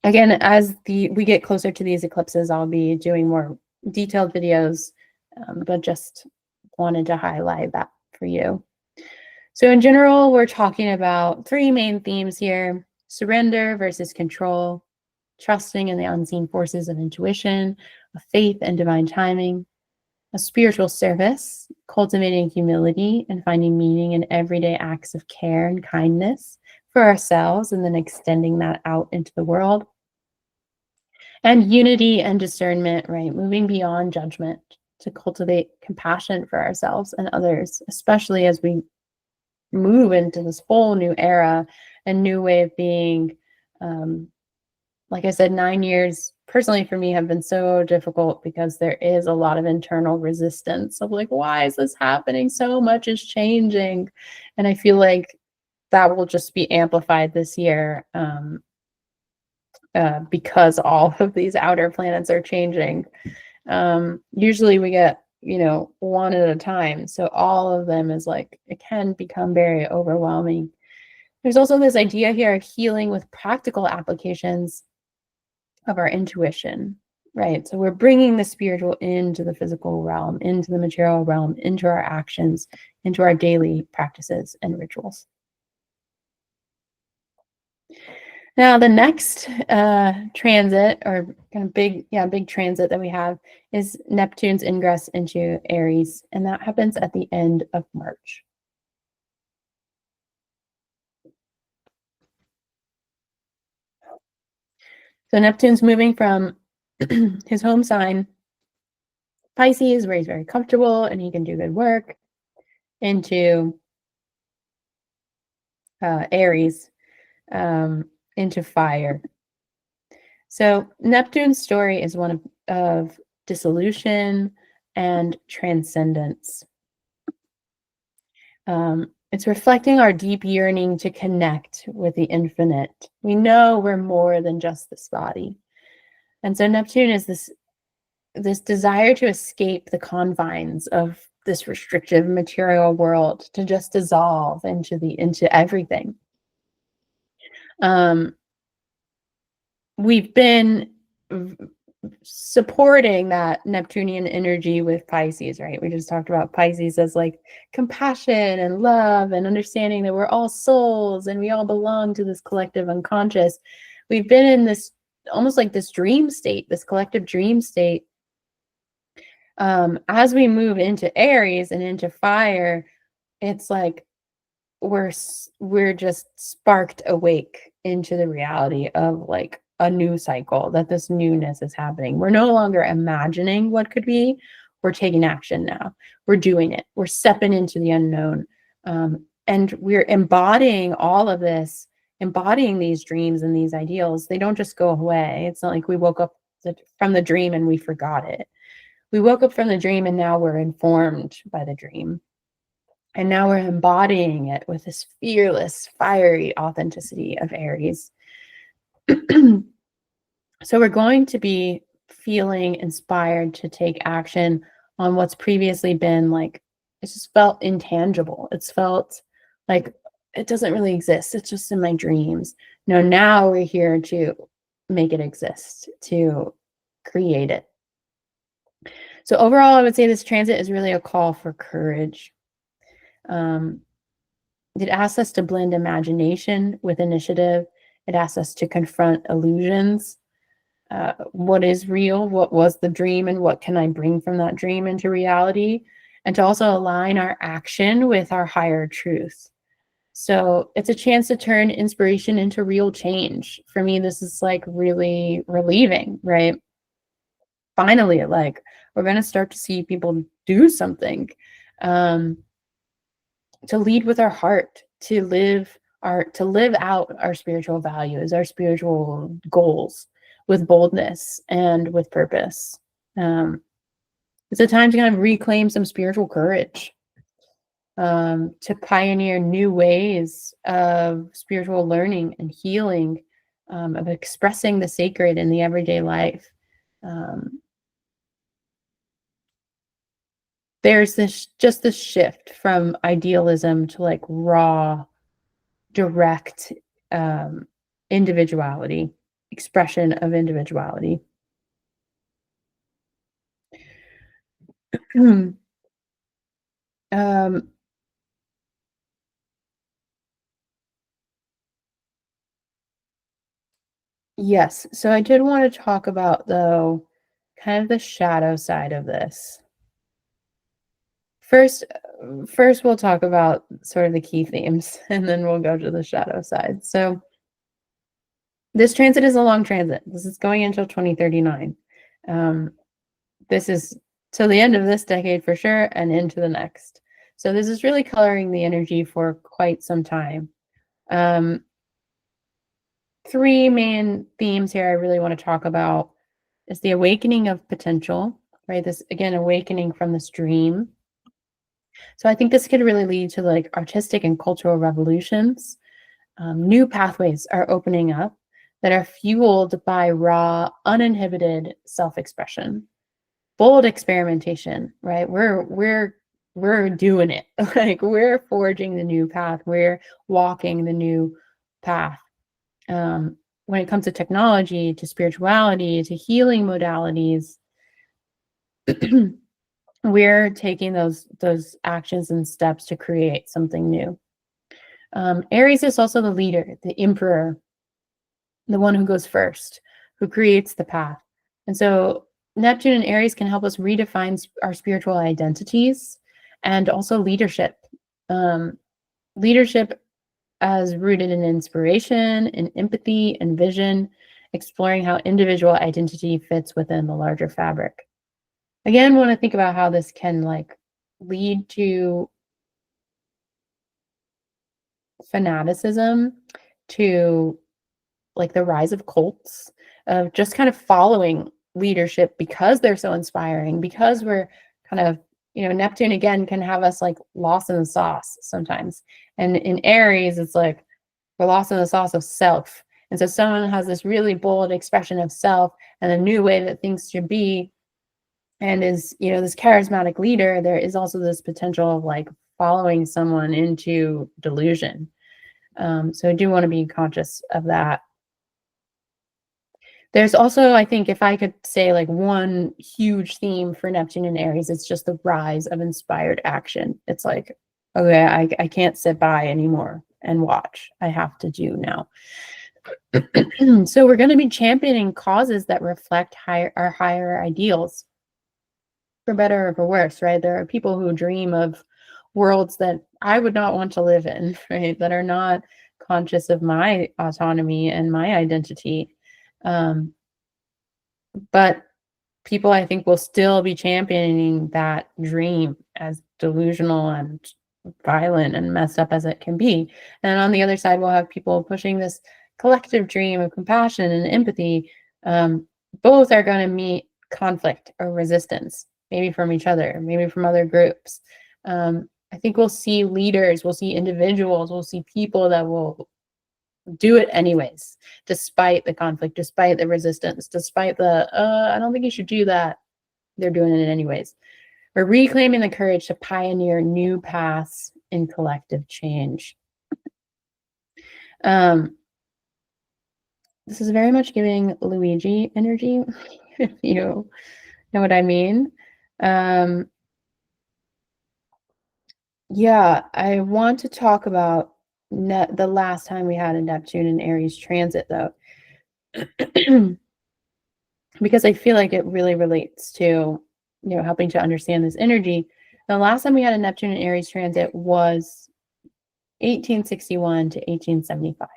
Again, as we get closer to these eclipses, I'll be doing more detailed videos, but just wanted to highlight that for you. So in general, we're talking about three main themes here: surrender versus control, trusting in the unseen forces of intuition, of faith and divine timing, a spiritual service, cultivating humility and finding meaning in everyday acts of care and kindness for ourselves, and then extending that out into the world, and unity and discernment, right? Moving beyond judgment to cultivate compassion for ourselves and others, especially as we move into this whole new era and new way of being. Like I said, 9 years personally for me have been so difficult because there is a lot of internal resistance of like, why is this happening? So much is changing. And I feel like that will just be amplified this year, because all of these outer planets are changing. Usually we get, one at a time. So all of them is like, it can become very overwhelming. There's also this idea here of healing with practical applications of our intuition, right? So we're bringing the spiritual into the physical realm, into the material realm, into our actions, into our daily practices and rituals. Now, the next transit, or kind of big transit that we have, is Neptune's ingress into Aries, and that happens at the end of March. So Neptune's moving from his home sign, Pisces, where he's very comfortable and he can do good work, into Aries, into fire. So Neptune's story is one of dissolution and transcendence. It's reflecting our deep yearning to connect with the infinite. We know we're more than just this body. And so Neptune is this desire to escape the confines of this restrictive material world, to just dissolve into everything. We've been supporting that Neptunian energy with Pisces, right? We just talked about Pisces as like compassion and love and understanding that we're all souls and we all belong to this collective unconscious. We've been in this almost like this dream state, this collective dream state. As we move into Aries and into fire, it's like we're just sparked awake into the reality of like a new cycle, that this newness is happening. We're no longer imagining what could be. We're taking action now. We're doing it. We're stepping into the unknown. And we're embodying all of this, embodying these dreams and these ideals. They don't just go away. It's not like we woke up from the dream and we forgot it. We woke up from the dream and now we're informed by the dream. And now we're embodying it with this fearless, fiery authenticity of Aries. So we're going to be feeling inspired to take action on what's previously been like, it just felt intangible. It's felt like it doesn't really exist. It's just in my dreams. No, now we're here to make it exist, to create it. So overall, I would say this transit is really a call for courage. It asks us to blend imagination with initiative. It asks us to confront illusions. What is real? What was the dream? And what can I bring from that dream into reality? And to also align our action with our higher truth. So it's a chance to turn inspiration into real change. For me, this is like really relieving, right? Finally, like we're going to start to see people do something. To lead with our heart, to live out our spiritual values, our spiritual goals with boldness and with purpose. It's a time to kind of reclaim some spiritual courage, to pioneer new ways of spiritual learning and healing, of expressing the sacred in the everyday life. There's this shift from idealism to like raw, direct individuality, expression of individuality. Yes, so I did want to talk about, though, kind of the shadow side of this. First, we'll talk about sort of the key themes, and then we'll go to the shadow side. So this transit is a long transit. This is going until 2039. This is till the end of this decade for sure, and into the next. So this is really coloring the energy for quite some time. Three main themes here I really want to talk about is the awakening of potential, right? This, again, awakening from this dream. So I think this could really lead to like artistic and cultural revolutions. New pathways are opening up that are fueled by raw, uninhibited self-expression, bold experimentation, right? We're doing it. Like we're forging the new path. We're walking the new path. When it comes to technology, to spirituality, to healing modalities, we're taking those actions and steps to create something new. Aries is also the leader, the emperor, the one who goes first, who creates the path. And so Neptune and Aries can help us redefine our spiritual identities and also leadership. Leadership as rooted in inspiration, in empathy, and vision, exploring how individual identity fits within the larger fabric. Again, want to think about how this can like lead to fanaticism, to like the rise of cults, of just kind of following leadership because they're so inspiring, because we're kind of, Neptune again can have us like lost in the sauce sometimes. And in Aries, it's like we're lost in the sauce of self. And so someone has this really bold expression of self and a new way that things should be, and is, this charismatic leader, there is also this potential of like following someone into delusion. So I do want to be conscious of that. There's also, I think, if I could say like one huge theme for Neptune and Aries, it's just the rise of inspired action. It's like, okay, I can't sit by anymore and watch. I have to do now. So we're going to be championing causes that reflect our higher ideals, for better or for worse, right? There are people who dream of worlds that I would not want to live in, right? That are not conscious of my autonomy and my identity. Um, but people, I think, will still be championing that dream, as delusional and violent and messed up as it can be. And on the other side, we'll have people pushing this collective dream of compassion and empathy. Um, Both are going to meet conflict or resistance, maybe from each other, maybe from other groups. I think we'll see leaders, we'll see individuals, we'll see people that will do it anyways, despite the conflict, despite the resistance, despite the, I don't think you should do that. They're doing it anyways. We're reclaiming the courage to pioneer new paths in collective change. Um, this is very much giving Luigi energy, if you know what I mean. Yeah, I want to talk about the last time we had a Neptune and Aries transit, though, because I feel like it really relates to, helping to understand this energy. The last time we had a Neptune and Aries transit was 1861 to 1875.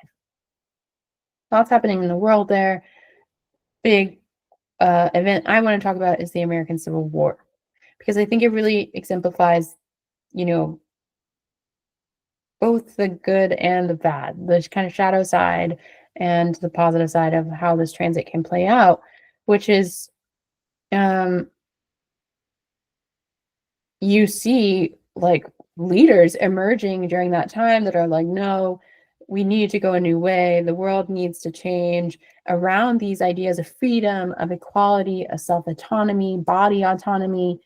Lots happening in the world there. Big event I want to talk about is the American Civil War, because I think it really exemplifies, you know, both the good and the bad, the kind of shadow side and the positive side of how this transit can play out, which is, um, you see like leaders emerging during that time that are like, no, we need to go a new way. The world needs to change around these ideas of freedom, of equality, of self-autonomy, body autonomy,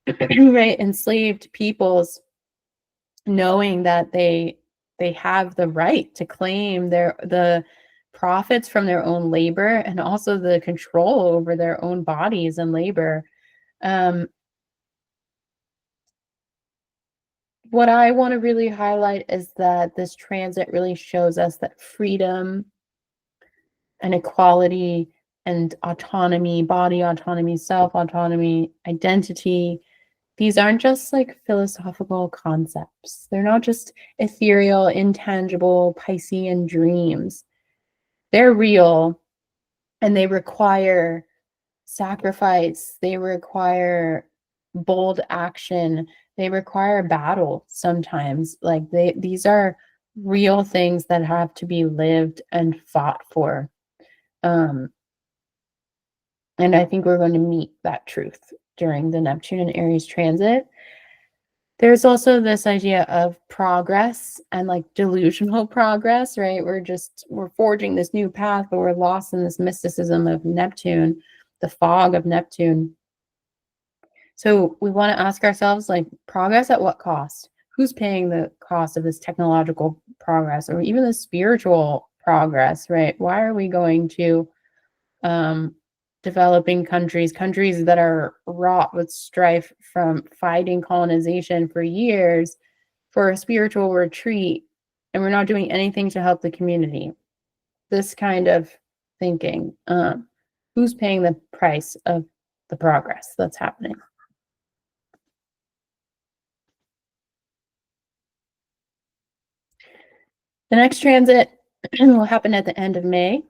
right? Enslaved peoples knowing that they have the right to claim the profits from their own labor and also the control over their own bodies and labor. Um, what I want to really highlight is that this transit really shows us that freedom and equality and autonomy, body autonomy, self autonomy, identity, these aren't just like philosophical concepts. They're not just ethereal, intangible Piscean dreams. They're real, and they require sacrifice. They require bold action. They require battle sometimes. Like these are real things that have to be lived and fought for. Um, and I think we're going to meet that truth during the Neptune and Aries transit. There's also this idea of progress and like delusional progress, right? We're forging this new path, but we're lost in this mysticism of Neptune, the fog of Neptune. So we want to ask ourselves, like, progress at what cost? Who's paying the cost of this technological progress or even the spiritual progress, right? Why are we going to um, developing countries that are wrought with strife from fighting colonization for years for a spiritual retreat, and we're not doing anything to help the community? This kind of thinking. Who's paying the price of the progress that's happening? The next transit will happen at the end of May,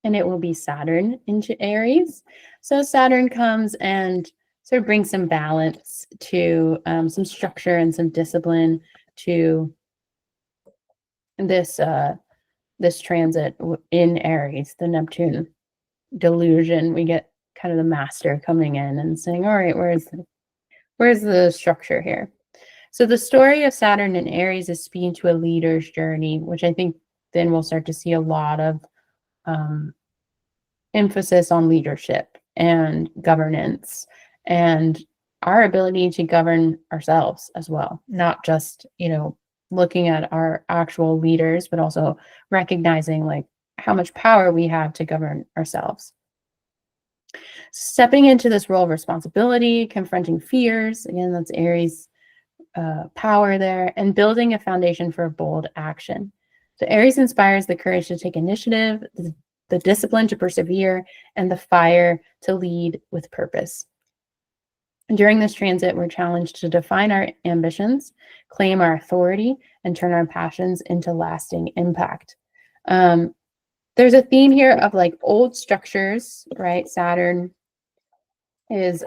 and it will be Saturn into Aries. So Saturn comes and sort of brings some balance to some structure and some discipline to this transit in Aries, the Neptune delusion. We get kind of the master coming in and saying, all right, where's the structure here? So the story of Saturn and Aries is speaking to a leader's journey, which I think then we'll start to see a lot of um, emphasis on leadership and governance and our ability to govern ourselves as well, not just, looking at our actual leaders, but also recognizing like how much power we have to govern ourselves. Stepping into this role of responsibility, confronting fears, again, that's Aries power there, and building a foundation for bold action. So Aries inspires the courage to take initiative, the discipline to persevere, and the fire to lead with purpose. And during this transit, we're challenged to define our ambitions, claim our authority, and turn our passions into lasting impact. There's a theme here of like old structures, right? Saturn is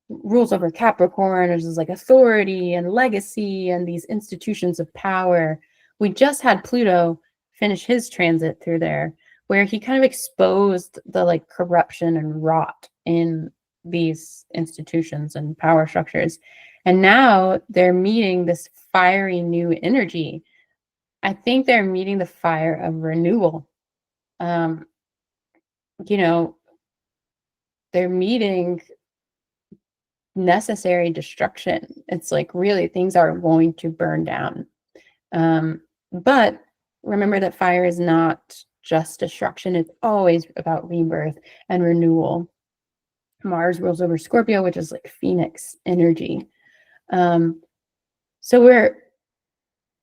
rules over Capricorn. There's like authority and legacy and these institutions of power. We just had Pluto finish his transit through there, where he kind of exposed the like corruption and rot in these institutions and power structures. And now they're meeting this fiery new energy. I think they're meeting the fire of renewal. Um, you know, they're meeting necessary destruction. It's like really things are going to burn down. But remember that fire is not just destruction. It's always about rebirth and renewal. Mars rules over Scorpio, which is like Phoenix energy. So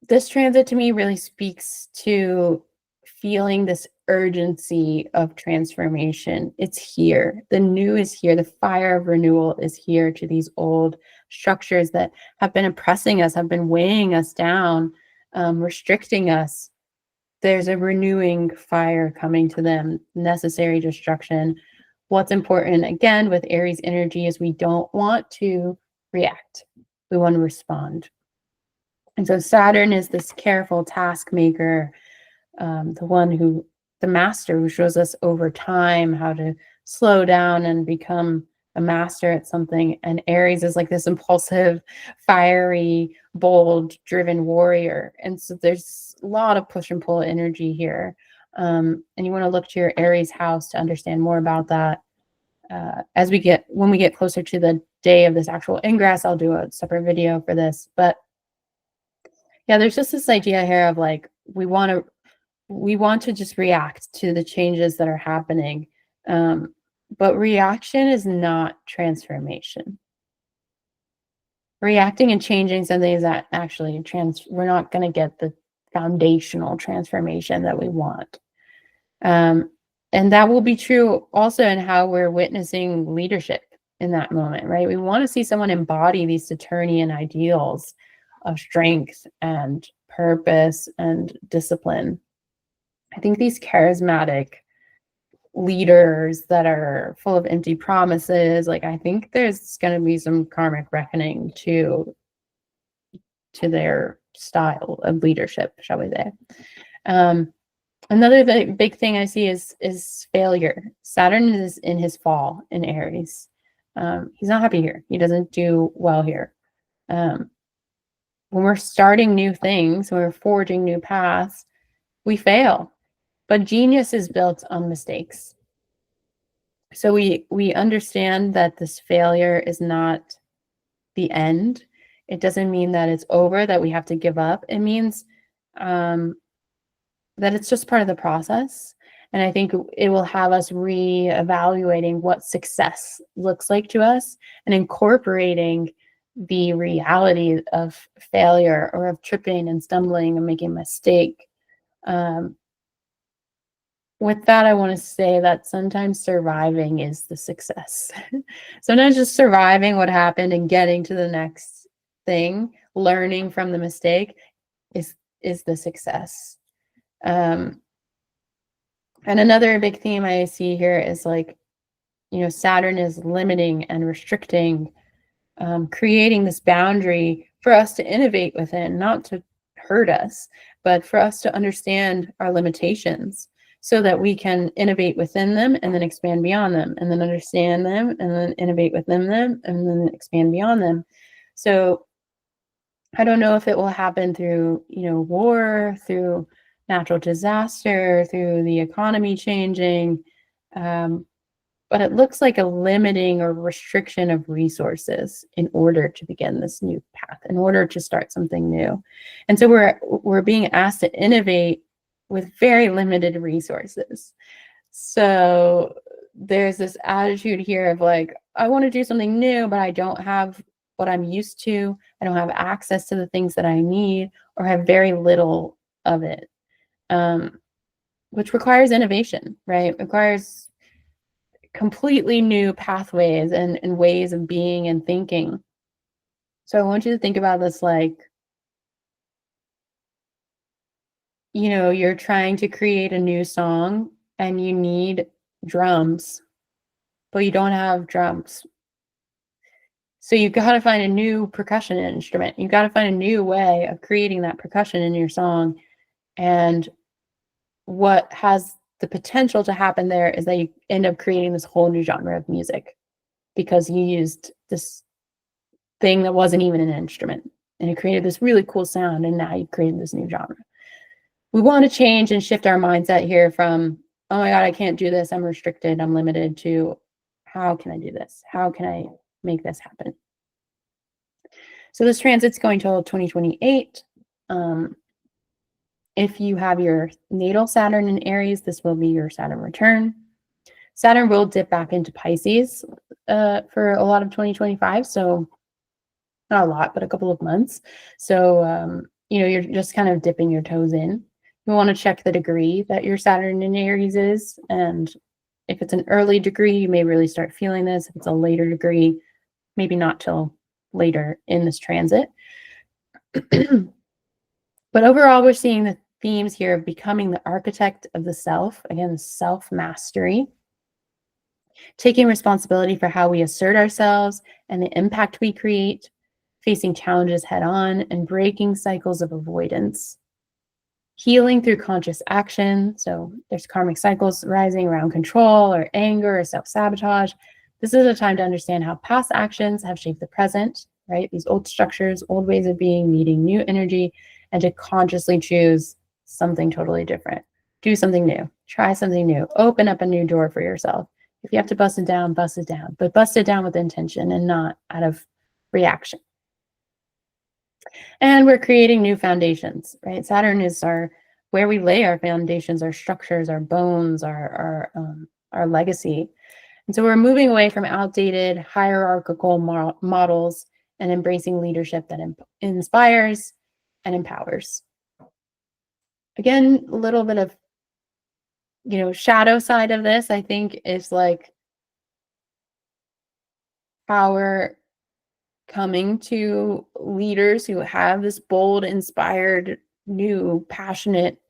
this transit to me really speaks to feeling this urgency of transformation. It's here. The new is here. The fire of renewal is here to these old structures that have been oppressing us, have been weighing us down, restricting us. There's a renewing fire coming to them, necessary destruction. What's important, again, with Aries energy is we don't want to react. We want to respond. And so Saturn is this careful task maker, the master who shows us over time how to slow down and become a master at something. And Aries is like this impulsive, fiery, bold, driven warrior. And so there's a lot of push and pull energy here. And you want to look to your Aries house to understand more about that. When we get closer to the day of this actual ingress, I'll do a separate video for this. But yeah, there's just this idea here of like, we want to just react to the changes that are happening. But reaction is not transformation. Reacting and changing something is that actually we're not going to get the foundational transformation that we want. And that will be true also in how we're witnessing leadership in that moment, right? We want to see someone embody these Saturnian ideals of strength and purpose and discipline. I think these charismatic leaders that are full of empty promises, like I think there's going to be some karmic reckoning to their style of leadership, shall we say. Another big thing I see is failure. Saturn is in his fall in Aries. He's not happy here. He doesn't do well here. When we're starting new things, when we're forging new paths, we fail. But genius is built on mistakes. So we understand that this failure is not the end. It doesn't mean that it's over, that we have to give up. It means that it's just part of the process. And I think it will have us reevaluating what success looks like to us and incorporating the reality of failure or of tripping and stumbling and making a mistake. With that, I want to say that sometimes surviving is the success. Sometimes just surviving what happened and getting to the next thing, learning from the mistake is the success. And another big theme I see here is like, Saturn is limiting and restricting, creating this boundary for us to innovate within, not to hurt us, but for us to understand our limitations so that we can innovate within them and then expand beyond them, and then understand them and then innovate within them and then expand beyond them. So I don't know if it will happen through, war, through natural disaster, through the economy changing, but it looks like a limiting or restriction of resources in order to begin this new path, in order to start something new. And so we're being asked to innovate with very limited resources. So there's this attitude here of like, I want to do something new, but I don't have what I'm used to. I don't have access to the things that I need, or have very little of it, which requires innovation, right? Requires completely new pathways and ways of being and thinking. So I want you to think about this like you're trying to create a new song and you need drums, but you don't have drums. So you've got to find a new percussion instrument. You've got to find a new way of creating that percussion in your song. And what has the potential to happen there is that you end up creating this whole new genre of music because you used this thing that wasn't even an instrument and it created this really cool sound. And now you created this new genre. We want to change and shift our mindset here from, oh my God, I can't do this. I'm restricted. I'm limited, to how can I do this? How can I make this happen? So this transit's going till 2028. If you have your natal Saturn in Aries, this will be your Saturn return. Saturn will dip back into Pisces for a lot of 2025. So not a lot, but a couple of months. So, you're just kind of dipping your toes in. You want to check the degree that your Saturn in Aries is. And if it's an early degree, you may really start feeling this. If it's a later degree, maybe not till later in this transit. But overall, we're seeing the themes here of becoming the architect of the self. Again, the self-mastery. Taking responsibility for how we assert ourselves and the impact we create. Facing challenges head on and breaking cycles of avoidance. Healing through conscious action. So there's karmic cycles rising around control or anger or self-sabotage. This is a time to understand how past actions have shaped the present, right? These old structures, old ways of being, meeting new energy, and to consciously choose something totally different. Do something new. Try something new. Open up a new door for yourself. If you have to bust it down, but bust it down with intention and not out of reaction. And we're creating new foundations, right? Saturn is where we lay our foundations, our structures, our bones, our legacy. And so we're moving away from outdated hierarchical models and embracing leadership that inspires and empowers. Again, a little bit of, shadow side of this, I think, is like power coming to leaders who have this bold, inspired, new, passionate,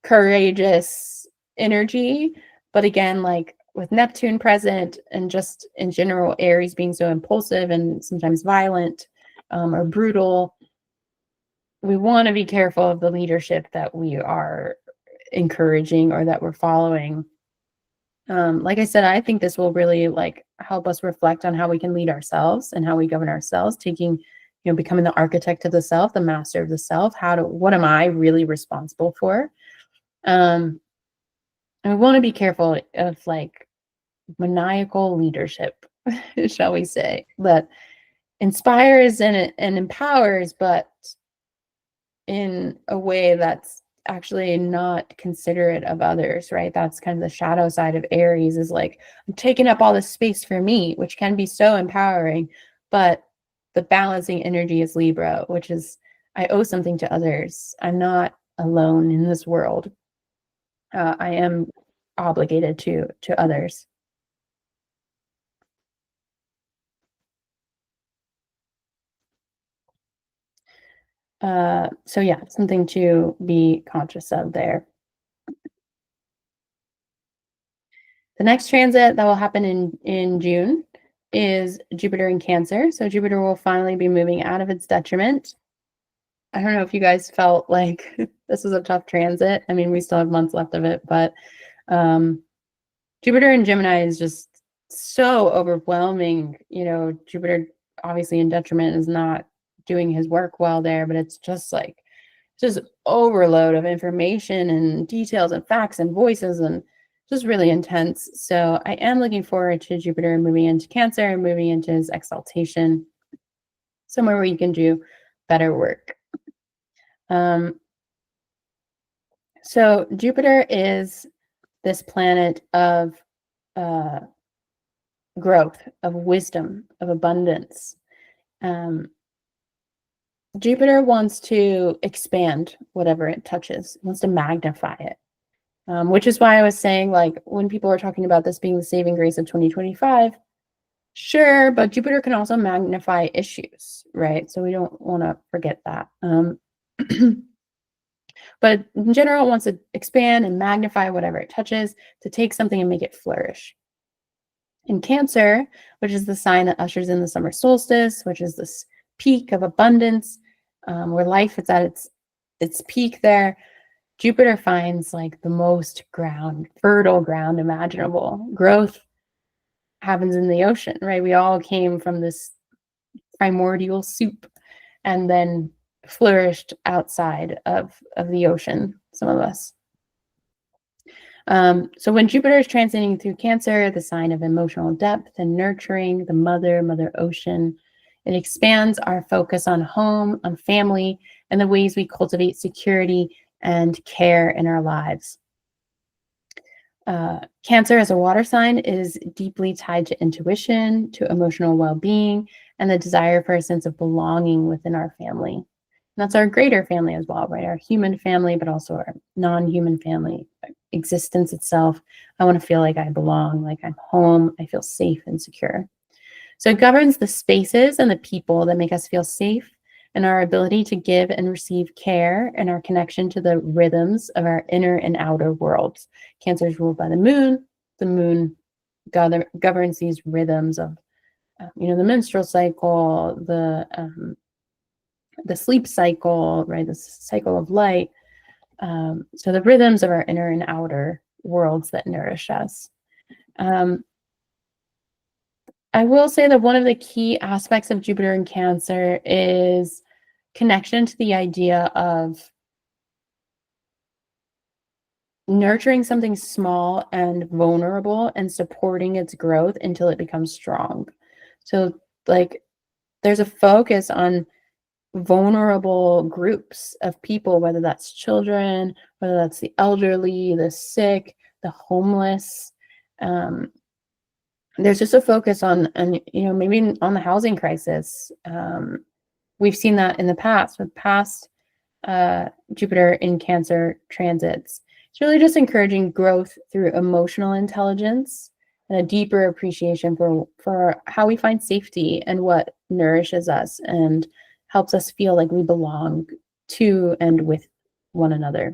courageous energy. But again, like with Neptune present and just in general, Aries being so impulsive and sometimes violent or brutal, we want to be careful of the leadership that we are encouraging or that we're following. Like I said, I think this will really help us reflect on how we can lead ourselves and how we govern ourselves, becoming the architect of the self, the master of the self. What am I really responsible for? And we want to be careful of maniacal leadership, shall we say, that inspires and empowers, but in a way that's actually not considerate of others, right? That's kind of the shadow side of Aries, is like, I'm taking up all this space for me, which can be so empowering, but the balancing energy is Libra, which is, I owe something to others. I'm not alone in this world. I am obligated to others. So yeah, something to be conscious of there. The next transit that will happen in June is Jupiter in Cancer. So Jupiter will finally be moving out of its detriment. I don't know if you guys felt like this was a tough transit. I mean, we still have months left of it, but Jupiter in Gemini is just so overwhelming. Jupiter obviously in detriment is not doing his work well there, but it's just overload of information and details and facts and voices and just really intense. So I am looking forward to Jupiter moving into Cancer and moving into his exaltation, somewhere where you can do better work. So Jupiter is this planet of growth, of wisdom, of abundance. Jupiter wants to expand whatever it touches. It wants to magnify it. Which is why I was saying, when people are talking about this being the saving grace of 2025, sure, but Jupiter can also magnify issues, right? So we don't want to forget that. But in general, it wants to expand and magnify whatever it touches to take something and make it flourish. In Cancer, which is the sign that ushers in the summer solstice, which is this peak of abundance, where life is at its peak there, Jupiter finds like the most fertile ground imaginable. Growth happens in the ocean, right? We all came from this primordial soup and then flourished outside of the ocean, some of us. So when Jupiter is transiting through Cancer, the sign of emotional depth and nurturing, the mother ocean, it expands our focus on home, on family, and the ways we cultivate security and care in our lives. Cancer as a water sign is deeply tied to intuition, to emotional well-being, and the desire for a sense of belonging within our family. And that's our greater family as well, right? Our human family, but also our non-human family, existence itself. I want to feel like I belong, like I'm home, I feel safe and secure. So it governs the spaces and the people that make us feel safe, and our ability to give and receive care, and our connection to the rhythms of our inner and outer worlds. Cancer is ruled by the moon. The moon governs these rhythms of, the menstrual cycle, the sleep cycle, right? The cycle of light. So the rhythms of our inner and outer worlds that nourish us. I will say that one of the key aspects of Jupiter in Cancer is connection to the idea of nurturing something small and vulnerable and supporting its growth until it becomes strong. So, like, there's a focus on vulnerable groups of people, whether that's children, whether that's the elderly, the sick, the homeless. There's just a focus on maybe on the housing crisis. We've seen that in the past with past Jupiter in Cancer transits. It's really just encouraging growth through emotional intelligence and a deeper appreciation for how we find safety and what nourishes us and helps us feel like we belong to and with one another.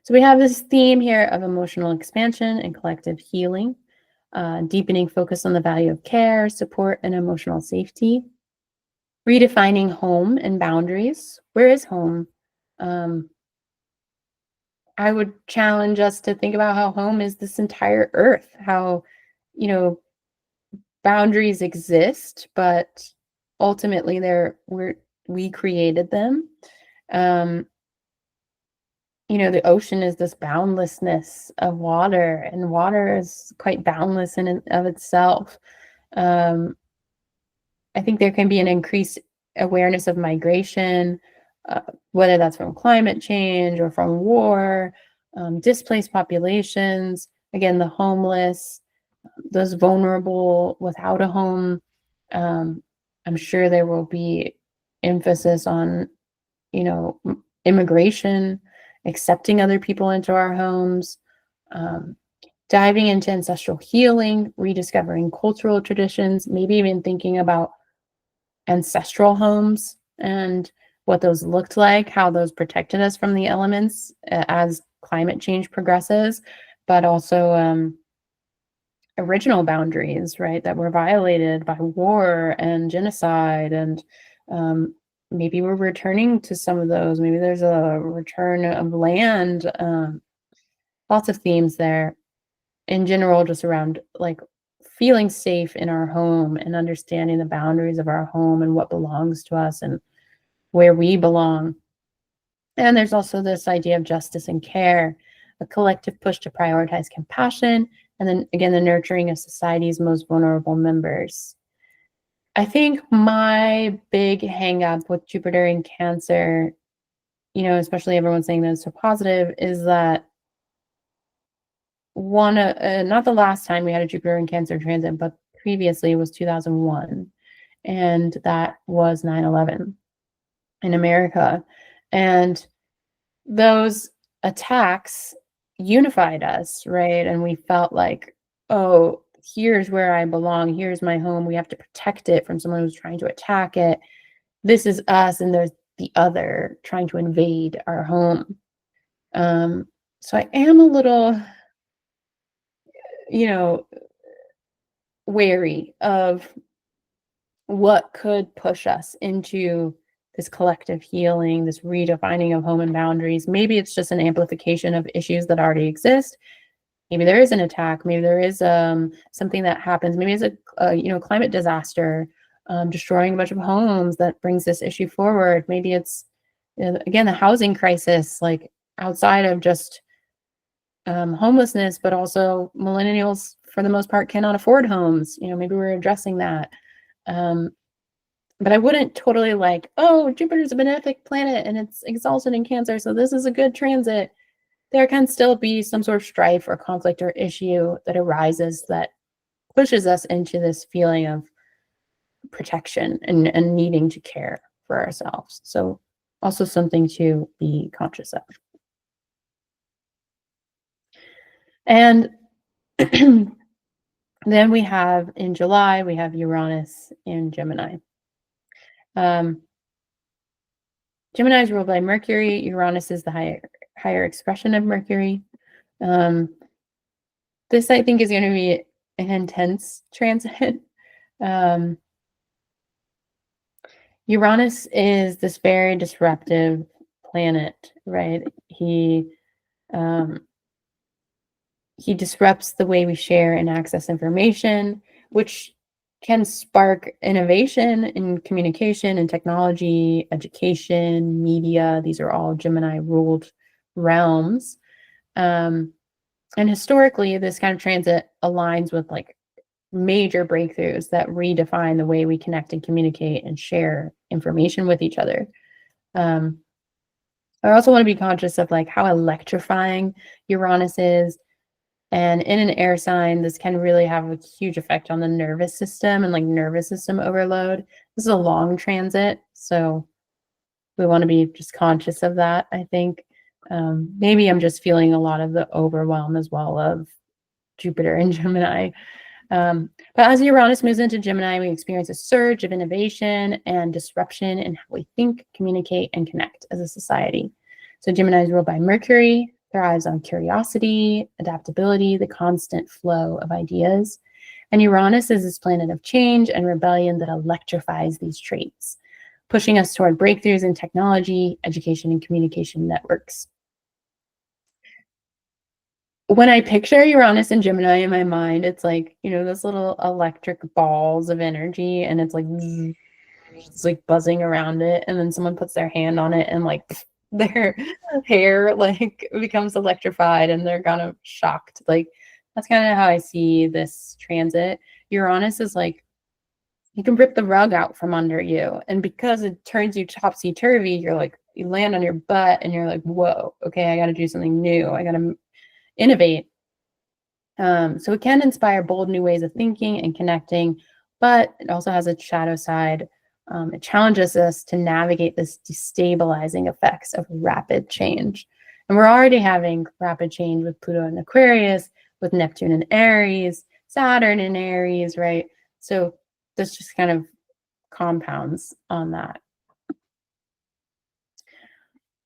So we have this theme here of emotional expansion and collective healing, deepening focus on the value of care, support, and emotional safety, redefining home and boundaries. Where is home? I would challenge us to think about how home is this entire earth, how, boundaries exist, but ultimately we created them. The ocean is this boundlessness of water, and water is quite boundless in and of itself. I think there can be an increased awareness of migration, whether that's from climate change or from war, displaced populations, again, the homeless, those vulnerable without a home. I'm sure there will be emphasis on, immigration, accepting other people into our homes, diving into ancestral healing, rediscovering cultural traditions, maybe even thinking about ancestral homes and what those looked like, how those protected us from the elements as climate change progresses, but also original boundaries, right, that were violated by war and genocide. And maybe we're returning to some of those. Maybe there's a return of land. Lots of themes there in general, just around like feeling safe in our home and understanding the boundaries of our home and what belongs to us and where we belong. And there's also this idea of justice and care, a collective push to prioritize compassion, and then again, the nurturing of society's most vulnerable members. I think my big hang up with Jupiter in Cancer, especially everyone saying that it's so positive, is that not the last time we had a Jupiter in Cancer transit, but previously was 2001, and that was 9/11 in America. And those attacks unified us, right? And we felt like, oh, here's where I belong. Here's my home. We have to protect it from someone who's trying to attack it. This is us. And the other trying to invade our home. Um, so I am a little, you know, wary of what could push us into this collective healing, this redefining of home and boundaries. Maybe it's just an amplification of issues that already exist. Maybe there is an attack. Maybe there is something that happens. Maybe it's a climate disaster destroying a bunch of homes that brings this issue forward. Maybe it's again the housing crisis, like outside of just homelessness, but also millennials for the most part cannot afford homes. Maybe we're addressing that. Um, but I wouldn't totally like, oh, Jupiter's a benefic planet and it's exalted in Cancer, so this is a good transit. There can still be some sort of strife or conflict or issue that arises that pushes us into this feeling of protection and needing to care for ourselves. So also something to be conscious of. And then we have in July, we have Uranus in Gemini. Gemini is ruled by Mercury. Uranus is the higher expression of Mercury. This, I think, is going to be an intense transit. Uranus is this very disruptive planet, right? He disrupts the way we share and access information, which can spark innovation in communication and technology, education, media. These are all Gemini-ruled realms. And historically, this kind of transit aligns with like major breakthroughs that redefine the way we connect and communicate and share information with each other. I also want to be conscious of like how electrifying Uranus is. And in an air sign, this can really have a huge effect on the nervous system and like nervous system overload. This is a long transit, so we want to be just conscious of that, I think. Maybe I'm just feeling a lot of the overwhelm as well of Jupiter and Gemini. But as Uranus moves into Gemini, we experience a surge of innovation and disruption in how we think, communicate, and connect as a society. So Gemini is ruled by Mercury, thrives on curiosity, adaptability, the constant flow of ideas. And Uranus is this planet of change and rebellion that electrifies these traits, pushing us toward breakthroughs in technology, education, and communication networks. When I picture Uranus and Gemini in my mind, it's like, those little electric balls of energy, and it's like, it's like buzzing around it. And then someone puts their hand on it and like their hair like becomes electrified and they're kind of shocked. Like that's kind of how I see this transit. Uranus is like, you can rip the rug out from under you. And because it turns you topsy-turvy, you're like, you land on your butt and you're like, whoa, okay, I got to do something new. I got to innovate. So it can inspire bold new ways of thinking and connecting, but it also has a shadow side. It challenges us to navigate this destabilizing effects of rapid change. And we're already having rapid change with Pluto in Aquarius, with Neptune in Aries, Saturn in Aries, right? So this just kind of compounds on that.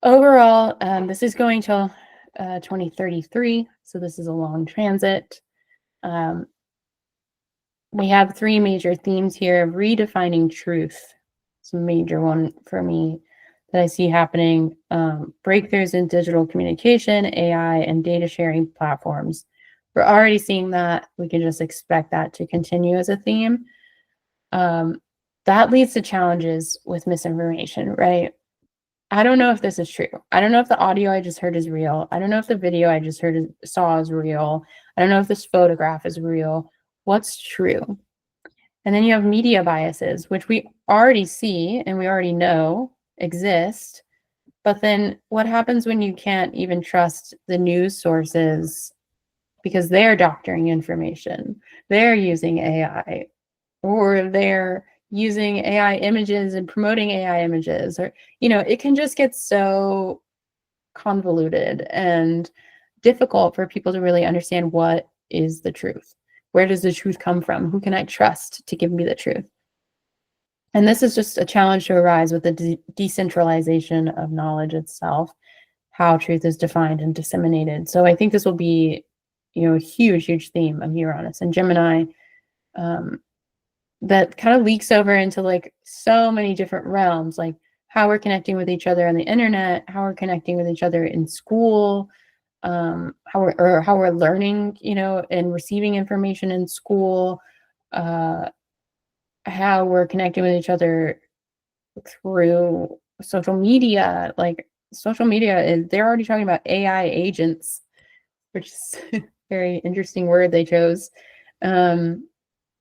Overall, this is going till 2033, so this is a long transit. We have three major themes here of redefining truth. It's a major one for me that I see happening. Breakthroughs in digital communication, AI, and data sharing platforms. We're already seeing that. We can just expect that to continue as a theme. That leads to challenges with misinformation, right? I don't know if this is true. I don't know if the audio I just heard is real. I don't know if the video I just saw is real. I don't know if this photograph is real. What's true? And then you have media biases, which we already see and we already know exist. But then what happens when you can't even trust the news sources because they're doctoring information? They're using AI, or they're using AI images and promoting AI images, or, it can just get so convoluted and difficult for people to really understand what is the truth. Where does the truth come from? Who can I trust to give me the truth? And this is just a challenge to arise with the decentralization of knowledge itself, how truth is defined and disseminated. So I think this will be, a huge, huge theme of Uranus and Gemini, that kind of leaks over into like so many different realms, like how we're connecting with each other on the internet, how we're connecting with each other in school, how we're learning, and receiving information in school, uh, how we're connecting with each other through social media. Like social media is, they're already talking about AI agents, which is a very interesting word they chose.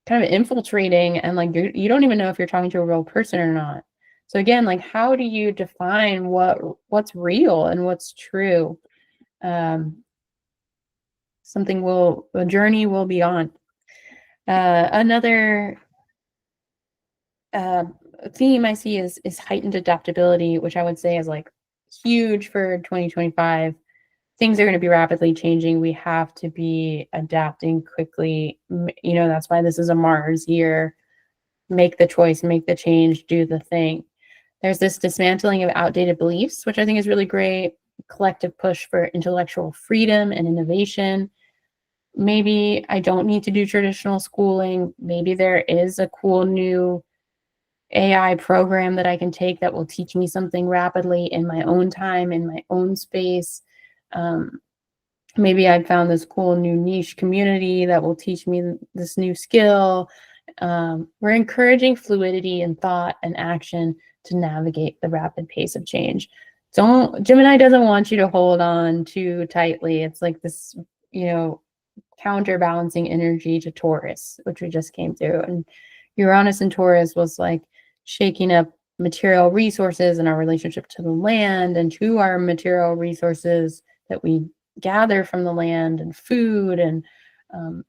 Kind of infiltrating, and like you don't even know if you're talking to a real person or not. So again, like how do you define what's real and what's true? A journey will be on. Another theme I see is heightened adaptability, which I would say is like huge for 2025. Things are going to be rapidly changing. We have to be adapting quickly. That's why this is a Mars year. Make the choice, make the change, do the thing. There's this dismantling of outdated beliefs, which I think is really great. Collective push for intellectual freedom and innovation. Maybe I don't need to do traditional schooling. Maybe there is a cool new AI program that I can take that will teach me something rapidly in my own time, in my own space. Maybe I found this cool new niche community that will teach me this new skill. We're encouraging fluidity in thought and action to navigate the rapid pace of change. Gemini doesn't want you to hold on too tightly. It's like this, counterbalancing energy to Taurus, which we just came through. And Uranus and Taurus was like shaking up material resources and our relationship to the land and to our material resources that we gather from the land, and food and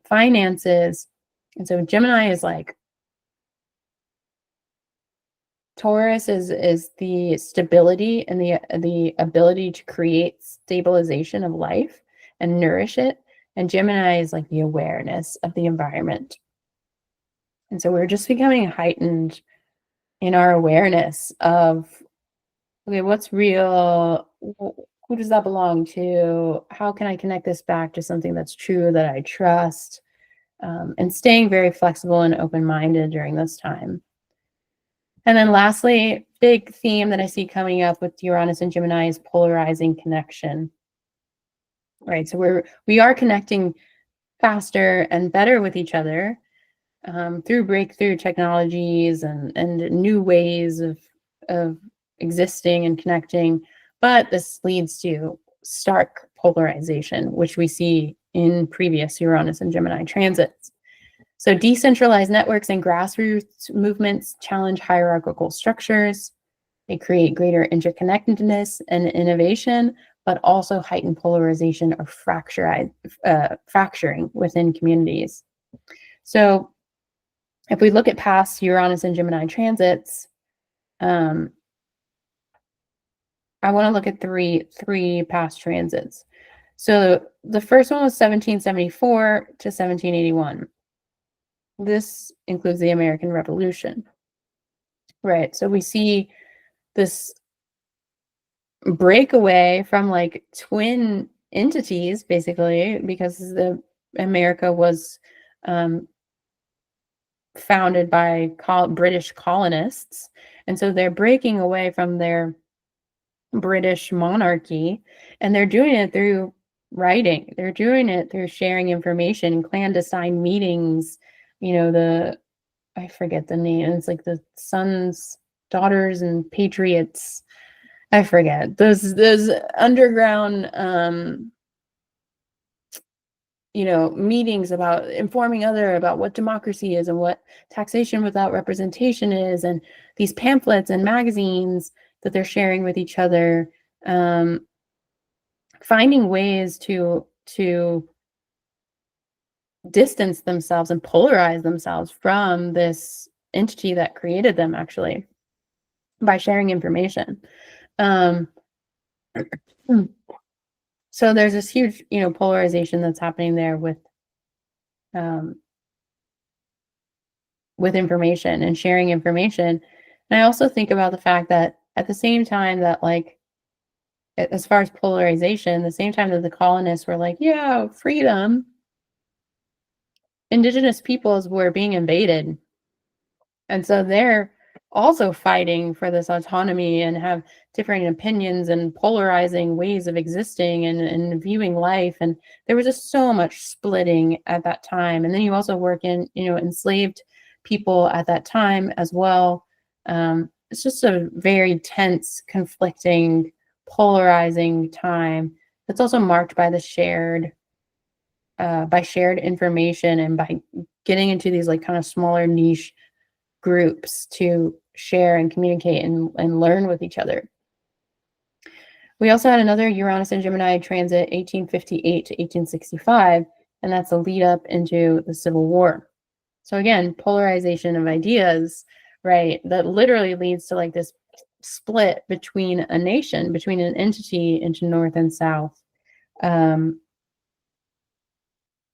finances. And so Gemini is like, Taurus is the stability and the ability to create stabilization of life and nourish it. And Gemini is like the awareness of the environment. And so we're just becoming heightened in our awareness of, okay, what's real? Who does that belong to? How can I connect this back to something that's true, that I trust? And staying very flexible and open-minded during this time. And then lastly, big theme that I see coming up with Uranus and Gemini is polarizing connection. Right. So we are connecting faster and better with each other through breakthrough technologies and new ways of existing and connecting. But this leads to stark polarization, which we see in previous Uranus and Gemini transits. So decentralized networks and grassroots movements challenge hierarchical structures. They create greater interconnectedness and innovation, but also heighten polarization or fracturing within communities. So if we look at past Uranus and Gemini transits, I want to look at three past transits. So the first one was 1774 to 1781. This includes the American Revolution, right? So we see this breakaway from like twin entities, basically, because America was founded by British colonists, and so they're breaking away from their British monarchy, and they're doing it through writing. They're doing it through sharing information, clandestine meetings. I forget the name. It's like the Sons, Daughters, and Patriots. I forget those underground, meetings about informing about what democracy is and what taxation without representation is, and these pamphlets and magazines that they're sharing with each other, finding ways to distance themselves and polarize themselves from this entity that created them, actually, by sharing information. So there's this huge, polarization that's happening there with information and sharing information. And I also think about the fact that at the same time that, like, as far as polarization, the same time that the colonists were like, yeah, freedom, indigenous peoples were being invaded. And so they're also fighting for this autonomy and have different opinions and polarizing ways of existing and viewing life. And there was just so much splitting at that time. And then you also work in, enslaved people at that time as well. It's just a very tense, conflicting, polarizing time. It's also marked by the shared information and by getting into these like kind of smaller niche groups to share and communicate and learn with each other. We also had another Uranus and Gemini transit 1858 to 1865, and that's a lead up into the Civil War. So again, polarization of ideas, right? That literally leads to like this split between a nation, between an entity into North and South.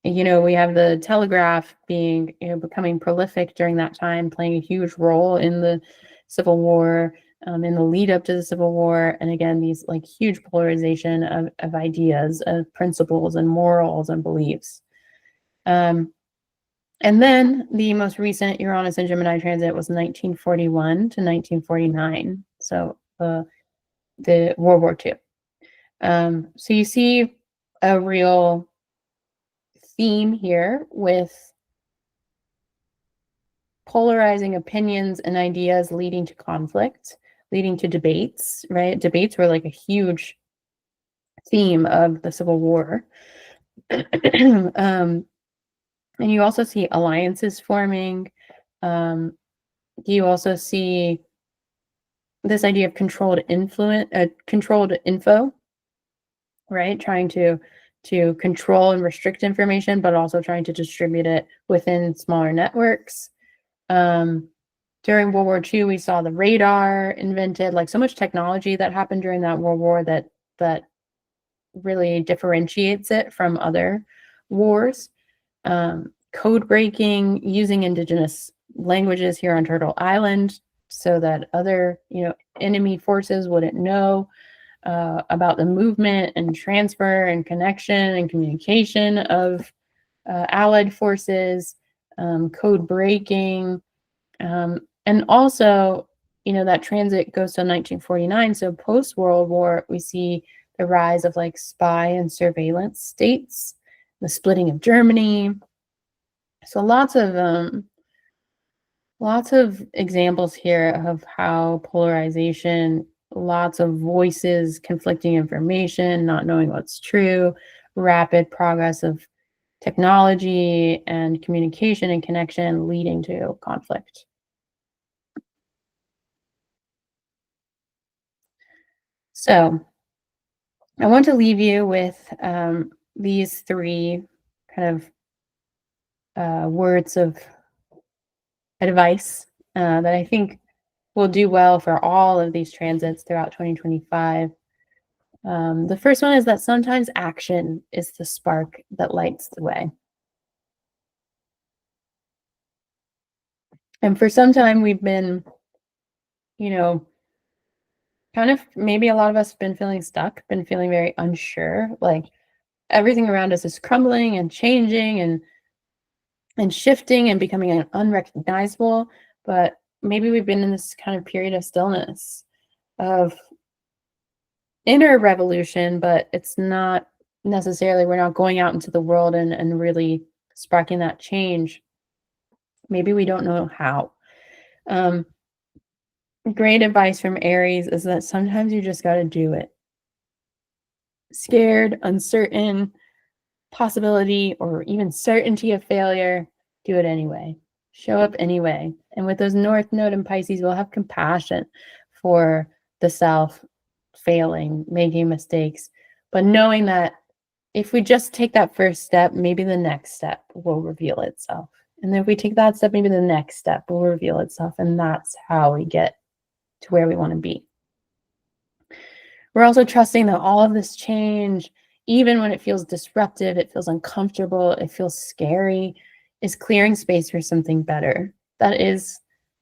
We have the telegraph being, becoming prolific during that time, playing a huge role in the Civil War, in the lead up to the Civil War. And again, these like huge polarization of ideas, of principles and morals and beliefs. And then the most recent Uranus and Gemini transit was 1941 to 1949. So the World War II. So you see a real theme here with polarizing opinions and ideas leading to conflict, leading to debates, right? Debates were like a huge theme of the Civil War. And you also see alliances forming. You also see this idea of controlled info, right? Trying to control and restrict information, but also trying to distribute it within smaller networks. During World War II, we saw the radar invented, like so much technology that happened during that World War that really differentiates it from other wars. Code breaking, using indigenous languages here on Turtle Island so that other, enemy forces wouldn't know about the movement and transfer and connection and communication of Allied forces, code breaking. And also, that transit goes to 1949. So post World War, we see the rise of like spy and surveillance states, the splitting of Germany. So lots of examples here of how polarization, lots of voices, conflicting information, not knowing what's true, rapid progress of technology and communication and connection leading to conflict. So I want to leave you with these three kind of words of advice that I think will do well for all of these transits throughout 2025. The first one is that sometimes action is the spark that lights the way. And for some time, we've been, kind of maybe a lot of us have been feeling stuck, been feeling very unsure, like everything around us is crumbling and changing and shifting and becoming unrecognizable. But maybe we've been in this kind of period of stillness, of inner revolution, but it's not necessarily, we're not going out into the world and really sparking that change. Maybe we don't know how. Great advice from Aries is that sometimes you just got to do it. Scared, uncertain, possibility, or even certainty of failure, do it anyway. Show up anyway. And with those North Node in Pisces, we'll have compassion for the self failing, making mistakes, but knowing that if we just take that first step, maybe the next step will reveal itself. And if we take that step, maybe the next step will reveal itself. And that's how we get to where we want to be. We're also trusting that all of this change, even when it feels disruptive, it feels uncomfortable, it feels scary, is clearing space for something better. That is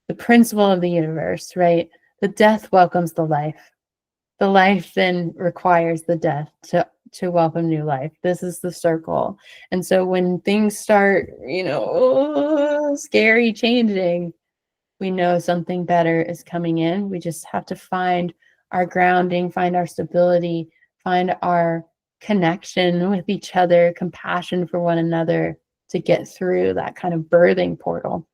the principle of the universe, right? The death welcomes the life. The life then requires the death to welcome new life. This is the circle. And so when things start, scary changing, we know something better is coming in. We just have to find our grounding, find our stability, find our connection with each other, compassion for one another to get through that kind of birthing portal.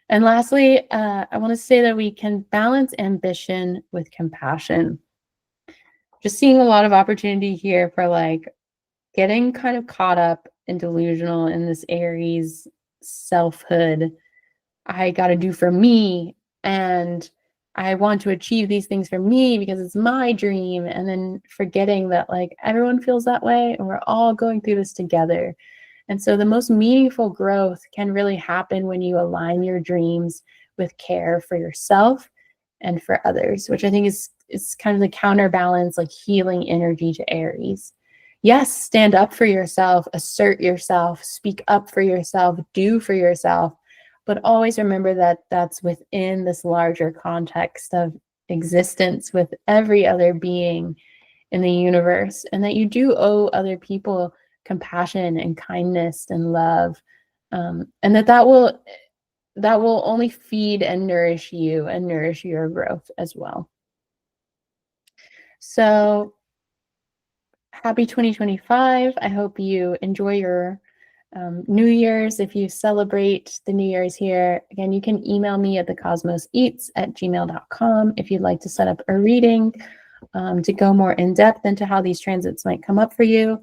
And lastly, I want to say that we can balance ambition with compassion. Just seeing a lot of opportunity here for like getting kind of caught up and delusional in this Aries selfhood. I got to do for me, and I want to achieve these things for me because it's my dream. And then forgetting that like everyone feels that way and we're all going through this together. And so the most meaningful growth can really happen when you align your dreams with care for yourself and for others, which I think is kind of the counterbalance, like healing energy to Aries. Yes, stand up for yourself, assert yourself, speak up for yourself, do for yourself, but always remember that that's within this larger context of existence with every other being in the universe, and that you do owe other people compassion and kindness and love, and that will only feed and nourish you and nourish your growth as well. So happy 2025. I hope you enjoy your New Year's. If you celebrate the New Year's here, again, you can email me at thecosmoseats@gmail.com if you'd like to set up a reading to go more in depth into how these transits might come up for you.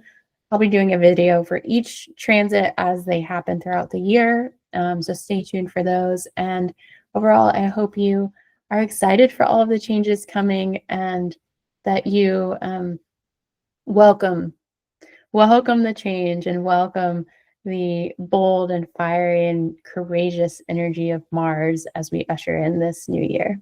I'll be doing a video for each transit as they happen throughout the year. So stay tuned for those. And overall, I hope you are excited for all of the changes coming, and that you welcome the change and welcome the bold and fiery and courageous energy of Mars as we usher in this new year.